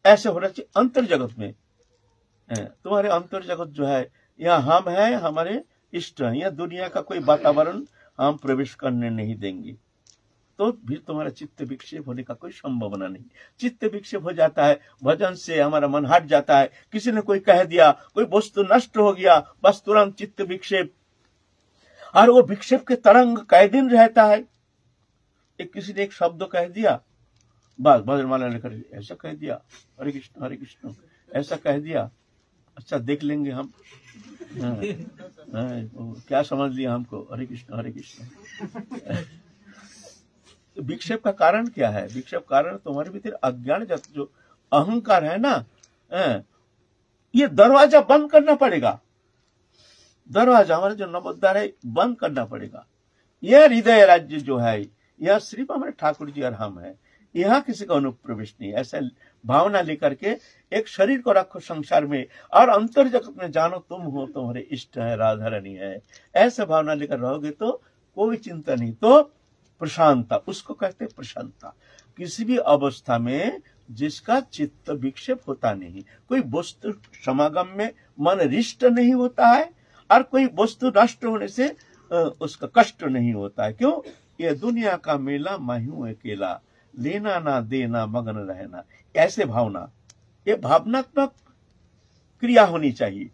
ऐसे होना चाहिए अंतर जगत में। तुम्हारे अंतर जगत जो है, यहाँ हम है, हमारे इष्ट हैं, यह दुनिया का कोई वातावरण हम प्रवेश करने नहीं देंगे, तो भी तुम्हारा चित्त विक्षेप होने का कोई संभावना नहीं। चित्त विक्षेप हो जाता है, भजन से हमारा मन हट जाता है, किसी ने कोई कह दिया, कोई वस्तु नष्ट हो गया, बस तुरंत चित्त विक्षेप, और वो विक्षेप के तरंग कई दिन रहता है। किसी ने एक शब्द कह दिया, बस भजनमाला लेकर ऐसा कह दिया, हरे कृष्ण ऐसा कह दिया, अच्छा देख लेंगे हम, क्या समझ लिया हमको, हरे कृष्ण। विक्षेप का कारण क्या है? विक्षेप कारण तुम्हारे भीतर अज्ञान जो अहंकार है ना, ये दरवाजा बंद करना पड़ेगा। दरवाजा हमारा जो नवोद्धार है बंद करना पड़ेगा। यह हृदय राज्य जो है, यह सिर्फ हमारे ठाकुर जी और हम है, यहाँ किसी का अनुप्रवेश नहीं। ऐसा भावना लेकर के एक शरीर को रखो संसार में, और अंतर जगत में जानो तुम हो, तुम्हारे इष्ट है, राधा रानी है, ऐसा भावना लेकर रहोगे तो कोई चिंता नहीं। तो प्रशांतता, उसको कहते हैं प्रशांतता। किसी भी अवस्था में जिसका चित्त विक्षेप होता नहीं, कोई वस्तु समागम में मन रिष्ट नहीं होता है, और कोई वस्तु नष्ट होने से उसका कष्ट नहीं होता है। क्यों? ये दुनिया का मेला मैं हूं अकेला, लेना ना देना मगन रहना, ऐसे भावना, ये भावनात्मक क्रिया होनी चाहिए।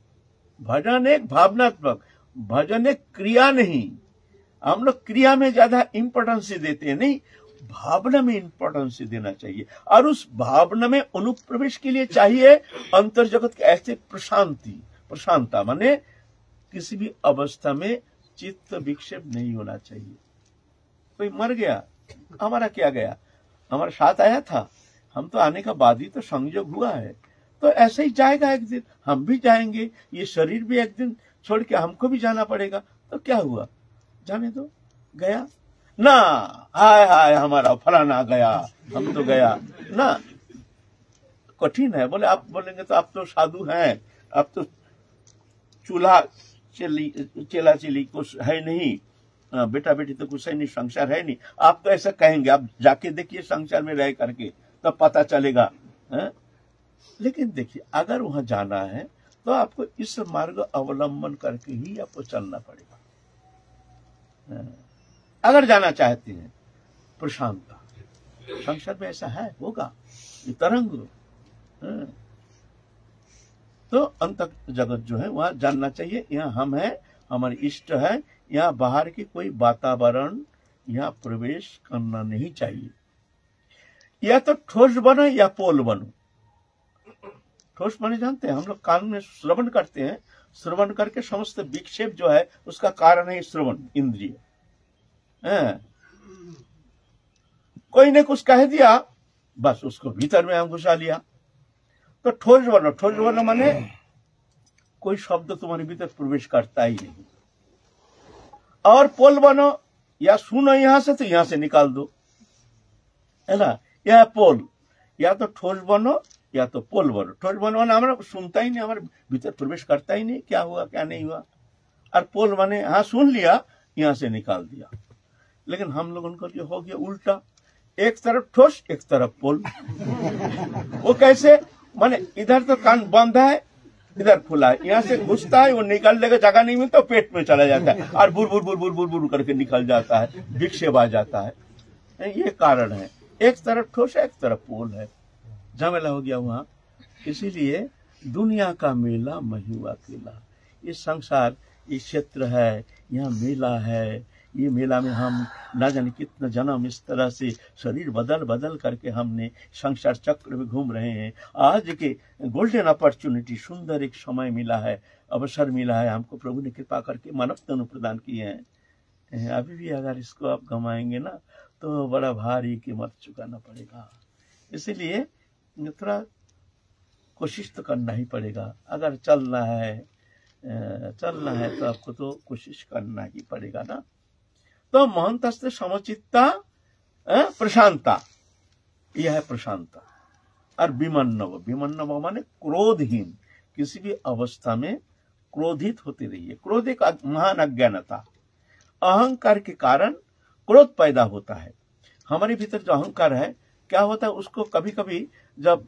भजन एक भावनात्मक, भजन एक क्रिया नहीं। हम लोग क्रिया में ज्यादा इंपॉर्टेंस देते हैं, नहीं, भावना में इंपॉर्टेंस देना चाहिए। और उस भावना में अनुप्रवेश के लिए चाहिए अंतर जगत के ऐसे प्रशांतता, माने किसी भी अवस्था में चित्त विक्षेप नहीं होना चाहिए। कोई मर गया, हमारा क्या गया, हमारे साथ आया था, हम तो आने का बाद ही तो संयोग हुआ है, तो ऐसे ही जाएगा एक दिन, हम भी जाएंगे, ये शरीर भी एक दिन छोड़ के हमको भी जाना पड़ेगा, तो क्या हुआ, जाने दो, गया ना, हाय हाय हमारा फलाना गया, हम तो गया ना। कठिन है। बोले आप बोलेंगे तो आप तो साधु हैं, आप तो चूल्हा चेला चेली कुछ है नहीं, बेटा बेटी तो कुछ है नहीं, संसार है नहीं, आप तो ऐसा कहेंगे। आप जाके देखिए संसार में रह करके, तब तो पता चलेगा है? लेकिन देखिए, अगर वहां जाना है तो आपको इस मार्ग अवलंबन करके ही आपको चलना पड़ेगा। अगर जाना चाहते हैं प्रशांतता, संसार में ऐसा है, होगा ये तरंग, तो अंत जगत जो है वहां जानना चाहिए, यहाँ हम है, हमारे इष्ट है, यहाँ बाहर की कोई वातावरण यहाँ प्रवेश करना नहीं चाहिए। या तो ठोस बनो या पोल बनो। ठोस माने जानते हैं, हम लोग कान में श्रवण करते हैं, श्रवण करके समस्त विक्षेप जो है उसका कारण है श्रवण इंद्रिय। कोई ने कुछ कह दिया, बस उसको भीतर में हम घुसा लिया, तो ठोस बनो। ठोस बनो माने कोई शब्द तुम्हारे भीतर प्रवेश करता ही नहीं। और पोल बनो, या सुनो यहां से तो यहां से निकाल दो, है ना, यह पोल। या तो ठोस बनो या तो पोल बनो। ठोस बनो ना हमारा सुनता ही नहीं, हमारे भीतर प्रवेश करता ही नहीं, क्या हुआ क्या नहीं हुआ। और पोल बने, हाँ सुन लिया, यहां से निकाल दिया। लेकिन हम लोगों को जो हो गया उल्टा, एक तरफ ठोस एक तरफ पोल। वो कैसे, माने इधर तो कान बंद है, इधर खुला है, यहाँ से घुसता है, वो निकालने का जगह नहीं मिलता, पेट में चला जाता है, और बुर बुर बुर बुर बुर बुर करके निकल जाता है, विक्षेप आ जाता है। ये कारण है, एक तरफ ठोस है एक तरफ पोल है, झमेला हो गया वहां। इसीलिए दुनिया का मेला मैं हूं अकेला। ये संसार, ये क्षेत्र है, यहाँ मेला है, ये मेला में हम ना जाने कितना जन्म इस तरह से शरीर बदल बदल करके हमने संसार चक्र में घूम रहे हैं। आज के गोल्डन अपॉर्चुनिटी, सुंदर एक समय मिला है, अवसर मिला है हमको, प्रभु ने कृपा करके मानव तनु प्रदान किए हैं। अभी भी अगर इसको आप गंवाएंगे ना तो बड़ा भारी कीमत चुकाना पड़ेगा। इसीलिए थोड़ा कोशिश तो करना ही पड़ेगा। अगर चलना है तो आपको तो कोशिश करना ही पड़ेगा ना। तो महंतस्ते समचित्ता प्रशांता, यह है प्रशांता। और विमन्नव, विमन्नव माने क्रोधहीन, किसी भी अवस्था में क्रोधित होते रहिए। क्रोध एक महान अज्ञानता, अहंकार के कारण क्रोध पैदा होता है। हमारे भीतर जो अहंकार है क्या होता है, उसको कभी कभी जब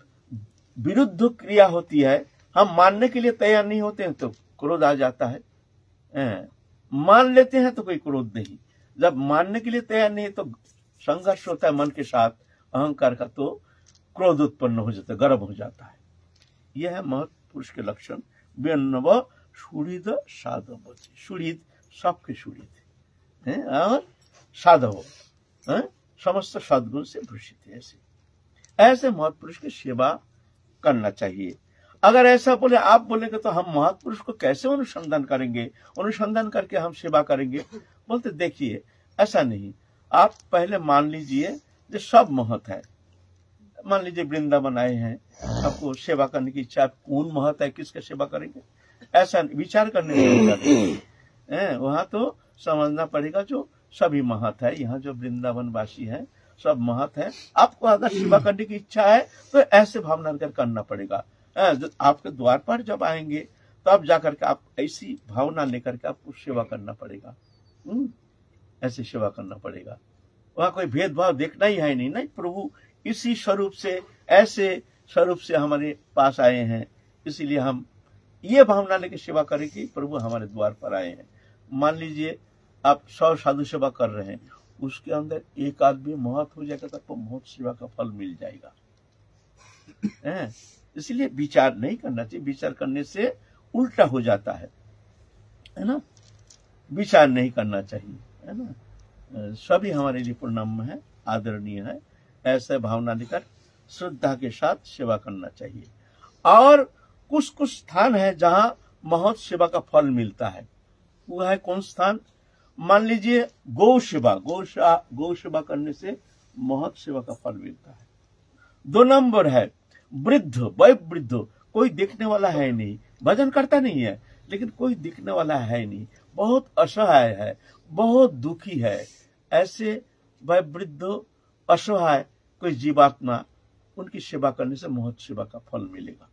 विरुद्ध क्रिया होती है, हम मानने के लिए तैयार नहीं होते हैं तो क्रोध आ जाता है। मान लेते हैं तो कोई क्रोध नहीं, जब मानने के लिए तैयार नहीं तो संघर्ष होता है मन के साथ, अहंकार का, तो क्रोध उत्पन्न हो जाता है, गर्व हो जाता है। यह है महत् पुरुष के लक्षण। व्यन्नव सुहृद साधव, सुहृद सबके सुहृद है और साधव समस्त सद्गुण से भूषित है। ऐसे महत् पुरुष की सेवा करना चाहिए। अगर ऐसा बोले, आप बोलेंगे तो हम महत् पुरुष को कैसे अनुसंधान करेंगे, अनुसंधान करके हम सेवा करेंगे? बोलते देखिए ऐसा नहीं, आप पहले मान लीजिए जो सब महत् है। मान लीजिए वृंदावन आए हैं, आपको सेवा करने की इच्छा, कौन महत् है, किसका सेवा करेंगे, ऐसा विचार करने नहीं, वहां तो समझना पड़ेगा जो सभी महत् है। यहाँ जो वृंदावन वासी है सब महत् है। आपको अगर सेवा करने की इच्छा है तो ऐसे भावना कर करना पड़ेगा। आपके द्वार पर जब आएंगे तो आप जाकर के आप ऐसी भावना लेकर के आपको सेवा करना पड़ेगा। ऐसे सेवा करना पड़ेगा। वहां कोई भेदभाव देखना ही है नहीं, प्रभु इसी स्वरूप से, ऐसे स्वरूप से हमारे पास आए हैं, इसीलिए हम ये भावना लेकर सेवा करें कि प्रभु हमारे द्वार पर आए हैं। मान लीजिए आप 100 साधु सेवा कर रहे हैं, उसके अंदर एक आदमी महत् हो जाएगा तो आपको महत् सेवा का फल मिल जाएगा। इसलिए विचार नहीं करना चाहिए, विचार करने से उल्टा हो जाता है ना। विचार नहीं करना चाहिए, है ना। सभी हमारे लिए प्रणाम है, आदरणीय है। ऐसे भावना लेकर श्रद्धा के साथ सेवा करना चाहिए। और कुछ कुछ स्थान है जहां महत् सेवा का फल मिलता है। वो है कौन स्थान? मान लीजिए गौ सेवा, गौ सेवा करने से महत् सेवा का फल मिलता है। 2 नंबर है वृद्ध, वयोवृद्ध, कोई देखने वाला है नहीं, भजन करता नहीं है, लेकिन कोई दिखने वाला है नहीं, बहुत असहाय है, बहुत दुखी है। ऐसे वयोवृद्ध असहाय कोई जीवात्मा, उनकी सेवा करने से महत् सेवा का फल मिलेगा।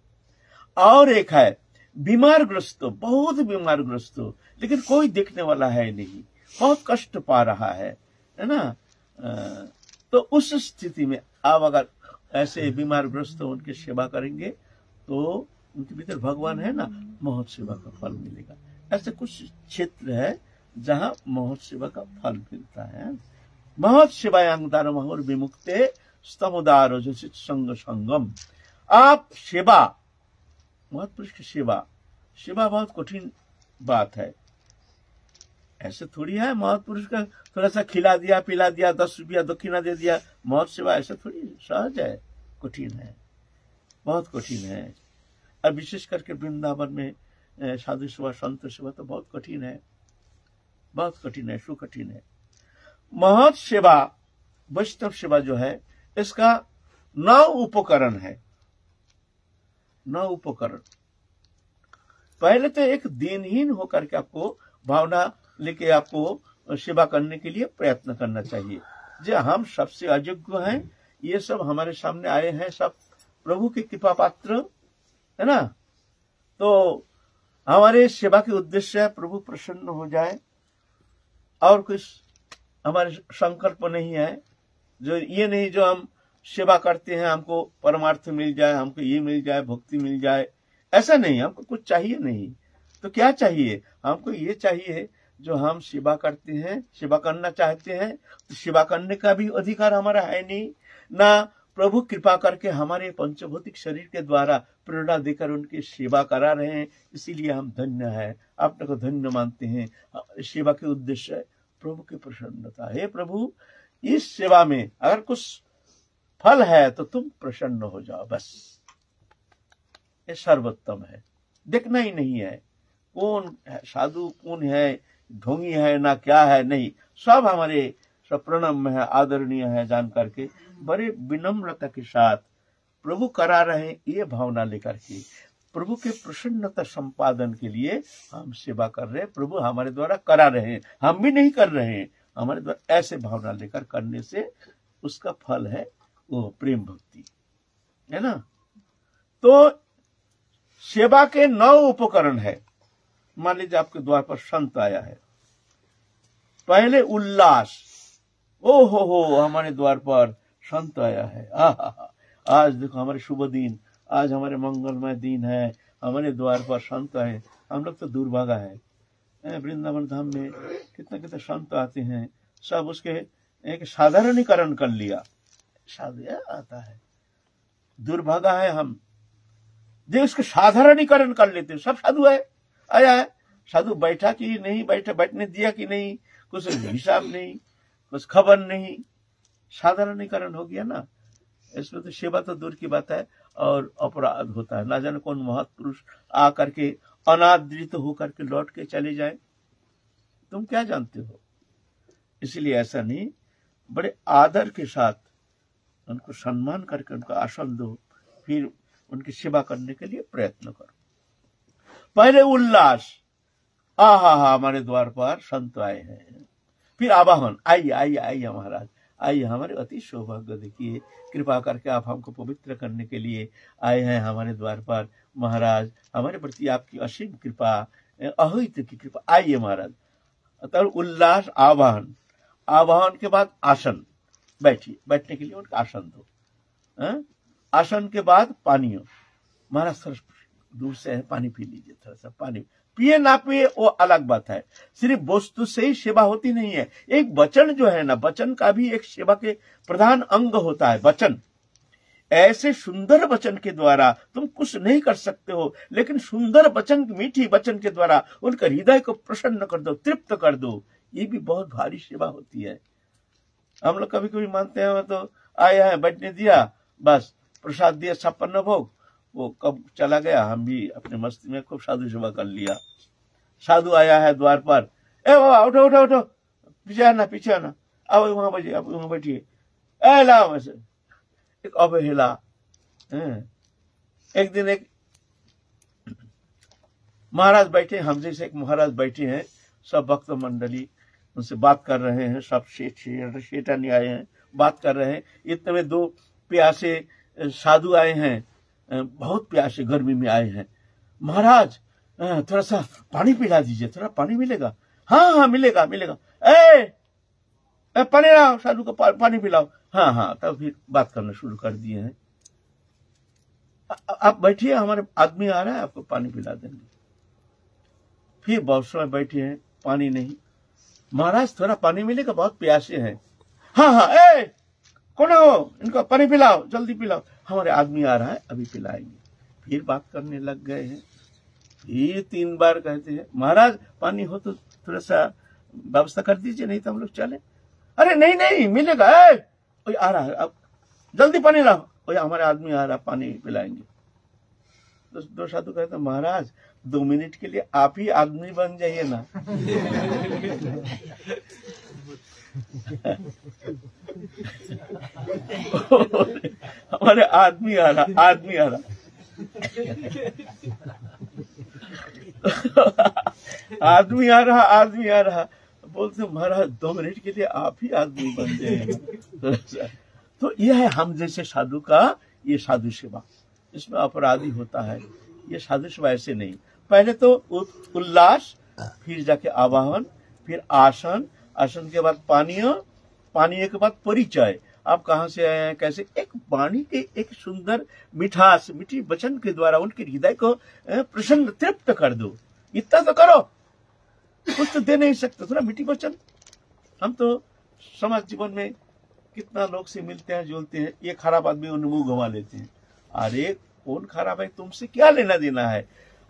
और एक है बीमारग्रस्त, बहुत बीमारग्रस्त, लेकिन कोई देखने वाला है नहीं, बहुत कष्ट पा रहा है ना। तो उस स्थिति में आप अगर ऐसे बीमारग्रस्त उनकी सेवा करेंगे तो उनके भीतर भगवान है ना, महत् सेवा का फल मिलेगा। ऐसे कुछ क्षेत्र है जहां महत् सेवा का फल मिलता है। महत् सेवायां दानव विमुक्ते स्तमोदार संग संगम। आप सेवा, महत् पुरुष की सेवा बहुत कठिन बात है। ऐसे थोड़ी है महत् पुरुष का थोड़ा सा खिला दिया, पिला दिया, 10 रुपया दक्षिणा दे दिया, महत् सेवा ऐसा थोड़ी सहज है, कठिन है, बहुत कठिन है। और विशेष करके वृंदावन में साधु सेवा, संत सेवा तो बहुत कठिन है, बहुत कठिन है, सुकठिन है। महत् सेवा, वैष्णव सेवा जो है, इसका 9 उपकरण है। 9 उपकरण। पहले तो एक दीनहीन होकर के आपको भावना लेके आपको सेवा करने के लिए प्रयत्न करना चाहिए। जो हम सबसे अयोग्य हैं, ये सब हमारे सामने आए हैं, सब प्रभु के कृपा पात्र है ना। तो हमारे सेवा के उद्देश्य है प्रभु प्रसन्न हो जाए, और कुछ हमारे संकल्प नहीं है। जो ये नहीं जो हम सेवा करते हैं हमको परमार्थ मिल जाए, हमको ये मिल जाए, भक्ति मिल जाए, ऐसा नहीं। हमको कुछ चाहिए नहीं। तो क्या चाहिए? हमको ये चाहिए जो हम सेवा करते हैं, सेवा करना चाहते हैं, तो सेवा करने का भी अधिकार हमारा है नहीं ना। प्रभु कृपा करके हमारे पंचभौतिक शरीर के द्वारा प्रेरणा देकर उनकी सेवा करा रहे हैं, इसीलिए हम धन्य है, अपने को धन्य मानते हैं। सेवा के उद्देश्य है प्रभु की प्रसन्नता। हे प्रभु, इस सेवा में अगर कुछ फल है तो तुम प्रसन्न हो जाओ, बस। ये सर्वोत्तम है। देखना ही नहीं है कौन साधु कौन है, ढोंगी है ना क्या है, नहीं, सब हमारे सब प्रणम्य है, आदरणीय है जान करके बड़े विनम्रता के साथ प्रभु करा रहे हैं। ये भावना लेकर के प्रभु के प्रसन्नता संपादन के लिए हम सेवा कर रहे हैं, प्रभु हमारे द्वारा करा रहे हैं, हम भी नहीं कर रहे हैं, हमारे द्वारा। ऐसे भावना लेकर करने से उसका फल है वो प्रेम भक्ति, है ना। तो सेवा के 9 उपकरण है। मान लीजिए आपके द्वार पर संत आया है, पहले उल्लास, ओ हो हमारे द्वार पर संत आया है, आज देखो हमारे शुभ दिन, आज हमारे मंगलमय दिन है, हमारे द्वार पर संत आए। हम लोग तो दुर्भागा है, वृंदावन धाम में कितने कितने संत आते हैं, सब उसके एक साधारणीकरण कर लिया। साधु आता है, दुर्भागा है हम जो उसके साधारणीकरण कर लेते। सब साधु है, आया है, साधु बैठा कि नहीं बैठा, बैठने दिया कि नहीं, कुछ हिसाब नहीं, कुछ खबर नहीं, साधारणीकरण हो गया ना। इसमें तो सेवा तो दूर की बात है और अपराध होता है। ना जाने कौन महापुरुष आकर के अनादृत होकर के लौट के चले जाए, तुम क्या जानते हो। इसलिए ऐसा नहीं, बड़े आदर के साथ उनको सम्मान करके उनका आसन दो, फिर उनकी सेवा करने के लिए प्रयत्न करो। पहले उल्लास, आहा हमारे द्वार पर संत आए हैं, फिर आवाहन, आइए आइए आइए महाराज, आइए, हमारे अति सौभाग्य देखिए, कृपा करके आप हमको पवित्र करने के लिए आए हैं हमारे द्वार पर महाराज, हमारे प्रति आपकी असीम कृपा, अहित की कृपा, आइए महाराज। तब उल्लास, आवाहन, आवाहन के बाद आसन, बैठिए, बैठने के लिए उनका आसन दो। आसन के बाद पानी, महाराज थोड़ा दूर से है, पानी पी लीजिए, थोड़ा सा पानी पिए ना पिए वो अलग बात है, सिर्फ वस्तु से ही सेवा होती नहीं है। एक वचन जो है ना, वचन का भी एक सेवा के प्रधान अंग होता है वचन। ऐसे सुंदर वचन के द्वारा तुम कुछ नहीं कर सकते हो, लेकिन सुंदर वचन, मीठी वचन के द्वारा उनका हृदय को प्रसन्न कर दो, तृप्त कर दो, ये भी बहुत भारी सेवा होती है। हम लोग कभी कभी मानते हैं तो आया है, बैठने दिया, बस प्रसाद दिया, 56 भोग, वो कब चला गया, हम भी अपने मस्ती में खूब साधु सेवा कर लिया। साधु आया है द्वार पर, ए बाबा उठो उठो उठो, पीछे आना पीछे आना, आओ वहां बैठिए, आप वहां बैठिए, ए लाओ वैसे एक अवहेला। एक दिन एक महाराज बैठे, हम जैसे एक महाराज बैठे हैं, सब भक्त मंडली उनसे बात कर रहे हैं, सब शेठानी आए हैं, बात कर रहे हैं। इतने में 2 प्यासे साधु आए हैं, बहुत प्यासे, गर्मी में आए हैं। महाराज थोड़ा सा पानी पिला दीजिए, थोड़ा पानी मिलेगा? हाँ हाँ मिलेगा मिलेगा, ए पानी लाओ, साधु को पानी पिलाओ। हाँ हाँ, तब फिर बात करना शुरू कर दिए हैं, आप बैठिए, हमारे आदमी आ रहा है, आपको पानी पिला देंगे। फिर बहुत समय बैठे हैं, पानी नहीं। महाराज थोड़ा पानी मिलेगा, बहुत प्यासे हैं। हाँ हाँ, कौन हो, इनको पानी पिलाओ, जल्दी पिलाओ, हमारे आदमी आ रहा है, अभी पिलाएंगे। फिर बात करने लग गए हैं। ये 3 बार कहते हैं, महाराज पानी हो तो थोड़ा सा व्यवस्था कर दीजिए, नहीं तो हम लोग चले। अरे नहीं नहीं मिलेगा, आ रहा है, अब जल्दी पानी लाओ, हमारे आदमी आ रहा, पानी पिलाएंगे। तो 2 साधु कहते हैं, महाराज 2 मिनट के लिए आप ही आदमी बन जाइए ना। हमारे आदमी आ रहा, आदमी आ रहा। आदमी आ रहा, आदमी आ रहा, बोलते महाराज 2 मिनट के लिए आप ही आदमी बन जाए। तो यह है हम जैसे साधु का ये साधु सेवा, इसमें अपराधी होता है। ये साधु सेवा ऐसे नहीं, पहले तो उल्लास, फिर जाके आवाहन, फिर आसन, आसन के बाद पानीय, पानीय के बाद परिचय, आप कहाँ से आए हैं, कैसे, एक वाणी के एक सुंदर मिठास, मीठी वचन के द्वारा उनके हृदय को प्रसन्न, तृप्त कर दो। इतना तो करो, कुछ तो दे नहीं सकते, थोड़ा मीठी वचन। हम तो समाज जीवन में कितना लोग से मिलते हैं, जुलते हैं, ये खराब आदमी उन्हें मुंह घुमा लेते हैं। अरे कौन खराब है, तुमसे क्या लेना देना है।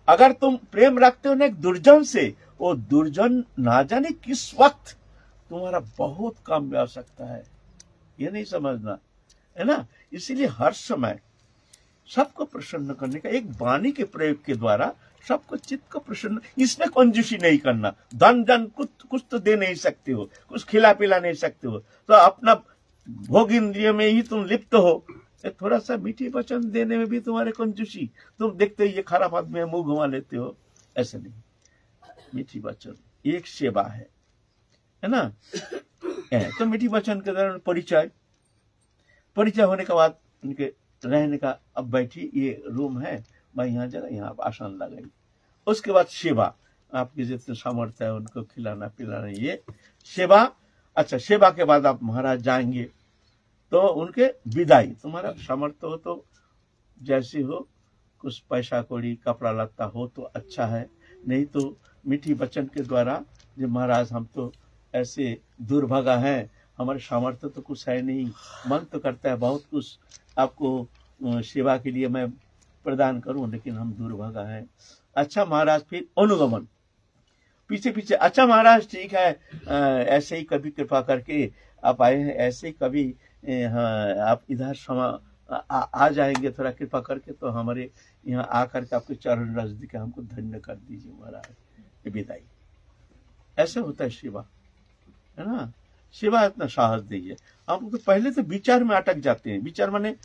अगर तुम प्रेम रखते हो ना एक दुर्जन से, वो दुर्जन ना जाने किस वक्त तुम्हारा बहुत काम में आ सकता है, ये नहीं समझना है ना। इसीलिए हर समय सबको प्रसन्न करने का एक वाणी के प्रयोग के द्वारा सबको चित्त को प्रसन्न, इसमें कंजूसी नहीं करना। धन कुछ तो दे नहीं सकते हो, कुछ खिला पिला नहीं सकते हो, तो अपना भोग इंद्रिय में ही तुम लिप्त हो। थोड़ा सा मीठी वचन देने में भी तुम्हारे कंजूसी, तुम देखते हो ये खराब आदमी है, मुंह घुमा लेते हो, ऐसे नहीं। मीठी वचन एक सेवा है ना। तो मीठी वचन के दौरान परिचय होने के बाद उनके रहने का, अब बैठी, ये रूम है, मैं यहाँ जगह, यहाँ आसन लगाई। उसके बाद सेवा, आपकी जितने सामर्थ्य है उनको खिलाना पिलाना, ये सेवा। अच्छा, सेवा के बाद आप महाराज जाएंगे तो उनके विदाई, तुम्हारा सामर्थ्य हो तो जैसे हो कुछ पैसा कौड़ी कपड़ा लत्ता हो तो अच्छा है, नहीं तो मीठी वचन के द्वारा जो महाराज हम तो ऐसे दुर्भागा हैं, हमारे सामर्थ्य तो कुछ है नहीं, मन तो करता है बहुत कुछ आपको सेवा के लिए मैं प्रदान करूं, लेकिन हम दुर्भागा हैं। अच्छा महाराज, फिर अनुगमन पीछे पीछे, अच्छा महाराज ठीक है, ऐसे ही कभी कृपा करके आप आए हैं, ऐसे ही कभी हाँ, आप इधर आ जाएंगे थोड़ा कृपा करके, तो हमारे यहाँ आकर के आपके चरण रज दिखे, हमको धन्य कर दीजिए महाराज, ये विदाई। ऐसे होता है सेवा, है ना। सेवा इतना साहस दीजिए। हम तो पहले तो विचार में अटक जाते हैं, विचार माने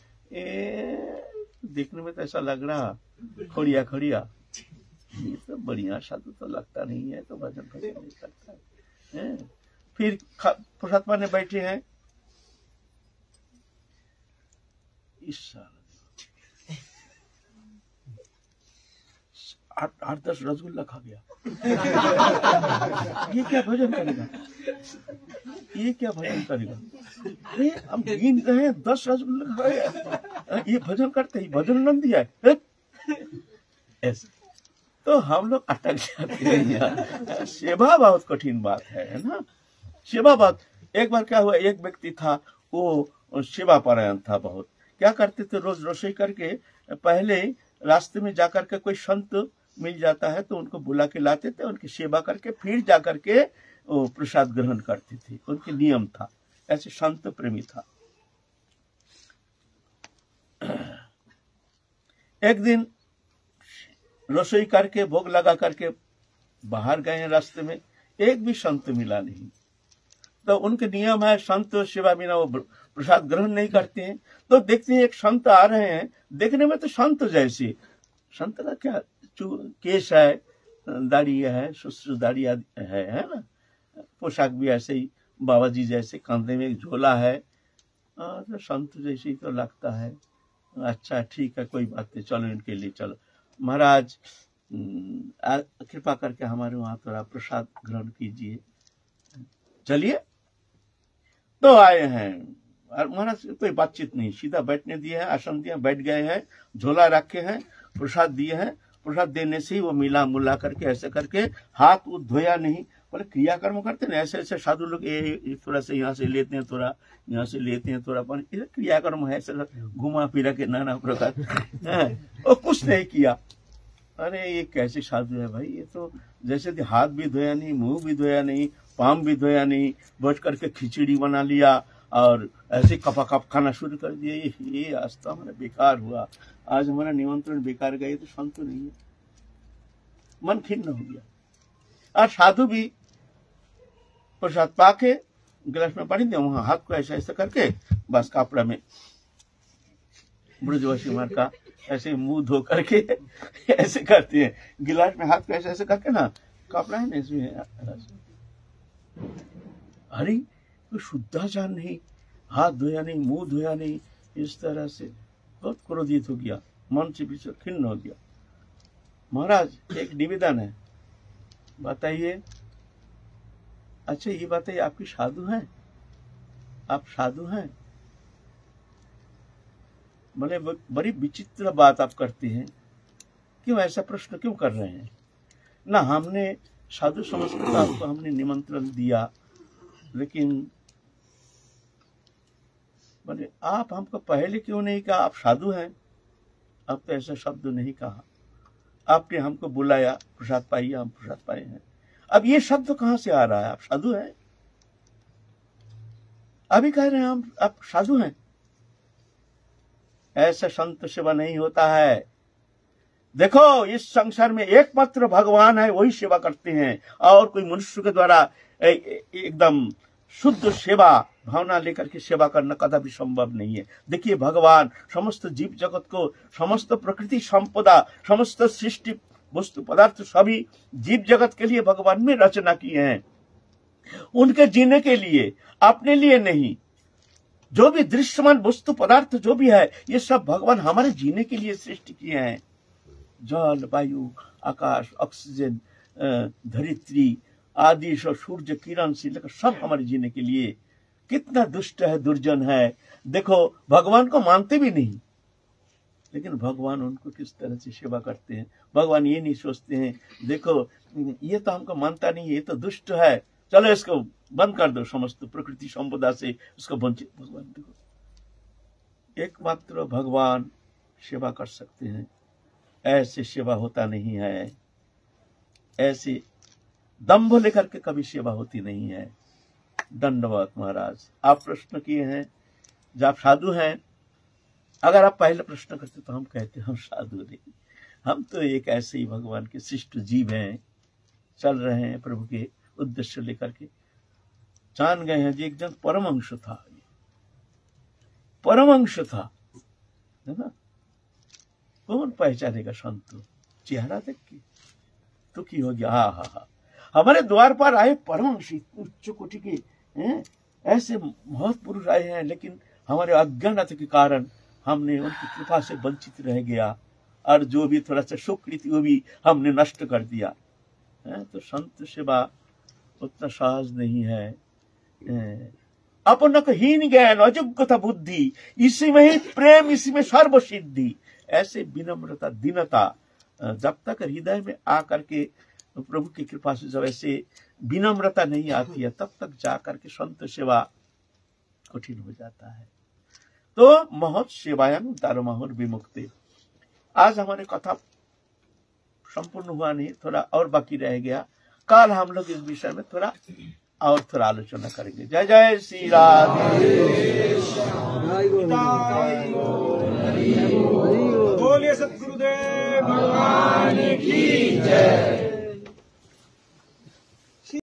देखने में तो ऐसा लग रहा खड़िया खड़िया, ये तो बढ़िया साधु तो लगता नहीं है, तो भजन भजन नहीं करता है। फिर प्रसाद पाने बैठे हैं, इस साल 8-10 रसगुल्ला खा गया। ये क्या भजन करेगा, ये क्या भजन करेगा? अरे हम गिन रहे हैं 10 रसगुल्ला खा गया, ये भजन करते ही भजन नंदी है ऐसे। तो हम लोग अटक जाते हैं यार। सेवा बहुत कठिन बात है ना, सेवा बात। एक बार क्या हुआ, एक व्यक्ति था वो सेवा परायण था बहुत। क्या करते थे, रोज रसोई करके पहले रास्ते में जाकर के कोई संत मिल जाता है तो उनको बुला के लाते थे, उनकी सेवा करके फिर जाकर के वो प्रसाद ग्रहण करते थे, उनके नियम था, ऐसे संत प्रेमी था। एक दिन रसोई करके भोग लगा करके बाहर गए हैं, रास्ते में एक भी संत मिला नहीं। तो उनके नियम है, संत सेवा बिना वो प्रसाद ग्रहण नहीं करते हैं। तो देखते हैं एक संत आ रहे हैं, देखने में तो संत जैसे, संत का क्या केस है, दाढ़ी है, सुश्रू दाढ़ी है ना, पोशाक भी ऐसे ही बाबा जी जैसे, कंधे में एक झोला है, तो संत जैसे ही तो लगता है। अच्छा ठीक है, कोई बात नहीं, चलो इनके लिए चलो महाराज, कृपा करके हमारे वहां थोड़ा प्रसाद ग्रहण कीजिए, चलिए। तो आए हैं और महाराज कोई बातचीत नहीं, सीधा बैठने दिए हैं, आसन दिया, बैठ गए हैं, झोला रखे हैं, प्रसाद दिए हैं। प्रसाद देने से ही वो मिला मुला करके ऐसे करके हाथ वो धोया नहीं, बोले क्रियाकर्म करते ना ऐसे ऐसे साधु लोग, थोड़ा सा यहाँ से लेते हैं, थोड़ा यहाँ से लेते हैं, थोड़ा पानी, क्रियाकर्म है, ऐसे घुमा फिरा के नाना प्रकार वो कुछ नहीं किया। अरे ये कैसे साधु है भाई, ये तो जैसे हाथ भी धोया नहीं, मुंह भी धोया नहीं, पाम भी धोया नहीं, बैठ करके खिचड़ी बना लिया और ऐसे कपा कप खाना शुरू कर दिए। ये आज तो हमारा बेकार हुआ, आज हमारा निमंत्रण बेकार गए, तो संत नहीं है, मन खिन्न हो गया। और साधु भी प्रसाद पाके गिलास में पानी दिया, वहां हाथ को ऐसा ऐसा करके बस कपड़ा में ब्रजवासी मार का ऐसे मुंह धो करके ऐसे करते हैं, गिलास में हाथ को ऐसे ऐसे करके ना, कपड़ा है ना इसमें, अरे कोई शुद्धाचार नहीं, हाथ धोया नहीं, मुंह धोया नहीं, इस तरह से बहुत क्रोधित हो गया, मन से भी खिन्न हो गया। महाराज एक निवेदन है, बताइए। अच्छा ये बताइए, आपकी साधु हैं, आप साधु हैं? बोले बड़ी विचित्र बात आप करते हैं, क्यों ऐसा प्रश्न क्यों कर रहे हैं? ना हमने साधु समझकर आपको हमने निमंत्रण दिया, लेकिन बोले आप हमको पहले क्यों नहीं कहा आप साधु हैं? आप तो ऐसा शब्द नहीं कहा, आपने हमको बुलाया, प्रसाद पाइए, हम प्रसाद पाए हैं। अब ये शब्द कहां से आ रहा है, आप साधु हैं? अभी कह रहे हैं हम आप साधु हैं। ऐसा संत सेवा नहीं होता है। देखो इस संसार में एकमात्र भगवान है, वही सेवा करते हैं, और कोई मनुष्य के द्वारा एकदम शुद्ध सेवा भावना लेकर के सेवा करना कदापि संभव नहीं है। देखिए भगवान समस्त जीव जगत को, समस्त प्रकृति संपदा, समस्त सृष्टि वस्तु पदार्थ सभी जीव जगत के लिए भगवान में रचना किए हैं, उनके जीने के लिए, अपने लिए नहीं। जो भी दृश्यमान वस्तु पदार्थ जो भी है, ये सब भगवान हमारे जीने के लिए सृष्टि किए हैं। जल, वायु, आकाश, ऑक्सीजन, धरित्री आदि सब, सूर्य किरण से लेकर सब हमारे जीने के लिए। कितना दुष्ट है, दुर्जन है। देखो भगवान को मानते भी नहीं, लेकिन भगवान उनको किस तरह से सेवा करते हैं। भगवान ये नहीं सोचते हैं देखो ये तो हमको मानता नहीं है, ये तो दुष्ट है, चलो इसको बंद कर दो, समस्त प्रकृति संपदा से उसको वंचित। भगवान देखो एकमात्र भगवान सेवा कर सकते हैं, ऐसे सेवा होता नहीं है, ऐसे दंभ लेकर के कभी सेवा होती नहीं है। दंडवत महाराज। आप प्रश्न किए हैं, जब आप साधु हैं, अगर आप पहले प्रश्न करते तो हम कहते हम साधु नहीं, हम तो एक ऐसे ही भगवान के शिष्ट जीव हैं, चल रहे हैं प्रभु के उद्देश्य लेकर के। जान गए हैं जी एक जन परमहंस था, परमहंस था, है ना। कौन पहचानेगा संत, चेहरा देख के तो की हो गया। हा हा हा, हमारे द्वार पर आए परमहंस उच्च कोटि के ऐसे बहुत पुरुष आए हैं, लेकिन हमारे अज्ञानता के कारण हमने उनकी कृपा से वंचित रह गया, और जो भी थोड़ा सा सुकृति वो भी हमने नष्ट कर दिया है। तो संत सेवा उतना सहज नहीं है। अपन हीन ज्ञान अयोग्यता बुद्धि, इसी में ही प्रेम, इसी में सर्व सिद्धि। ऐसे विनम्रता दीनता जब तक हृदय में आकर के प्रभु की कृपा से जब ऐसे विनम्रता नहीं आती है, तब तक जाकर के संत सेवा कठिन हो जाता है। तो महत् सेवायां दारुमाहुर विमुक्ति। आज हमारे कथा संपूर्ण हुआ नहीं, थोड़ा और बाकी रह गया। कल हम लोग इस विषय में थोड़ा आलोचना करेंगे। जय जय श्री राधे।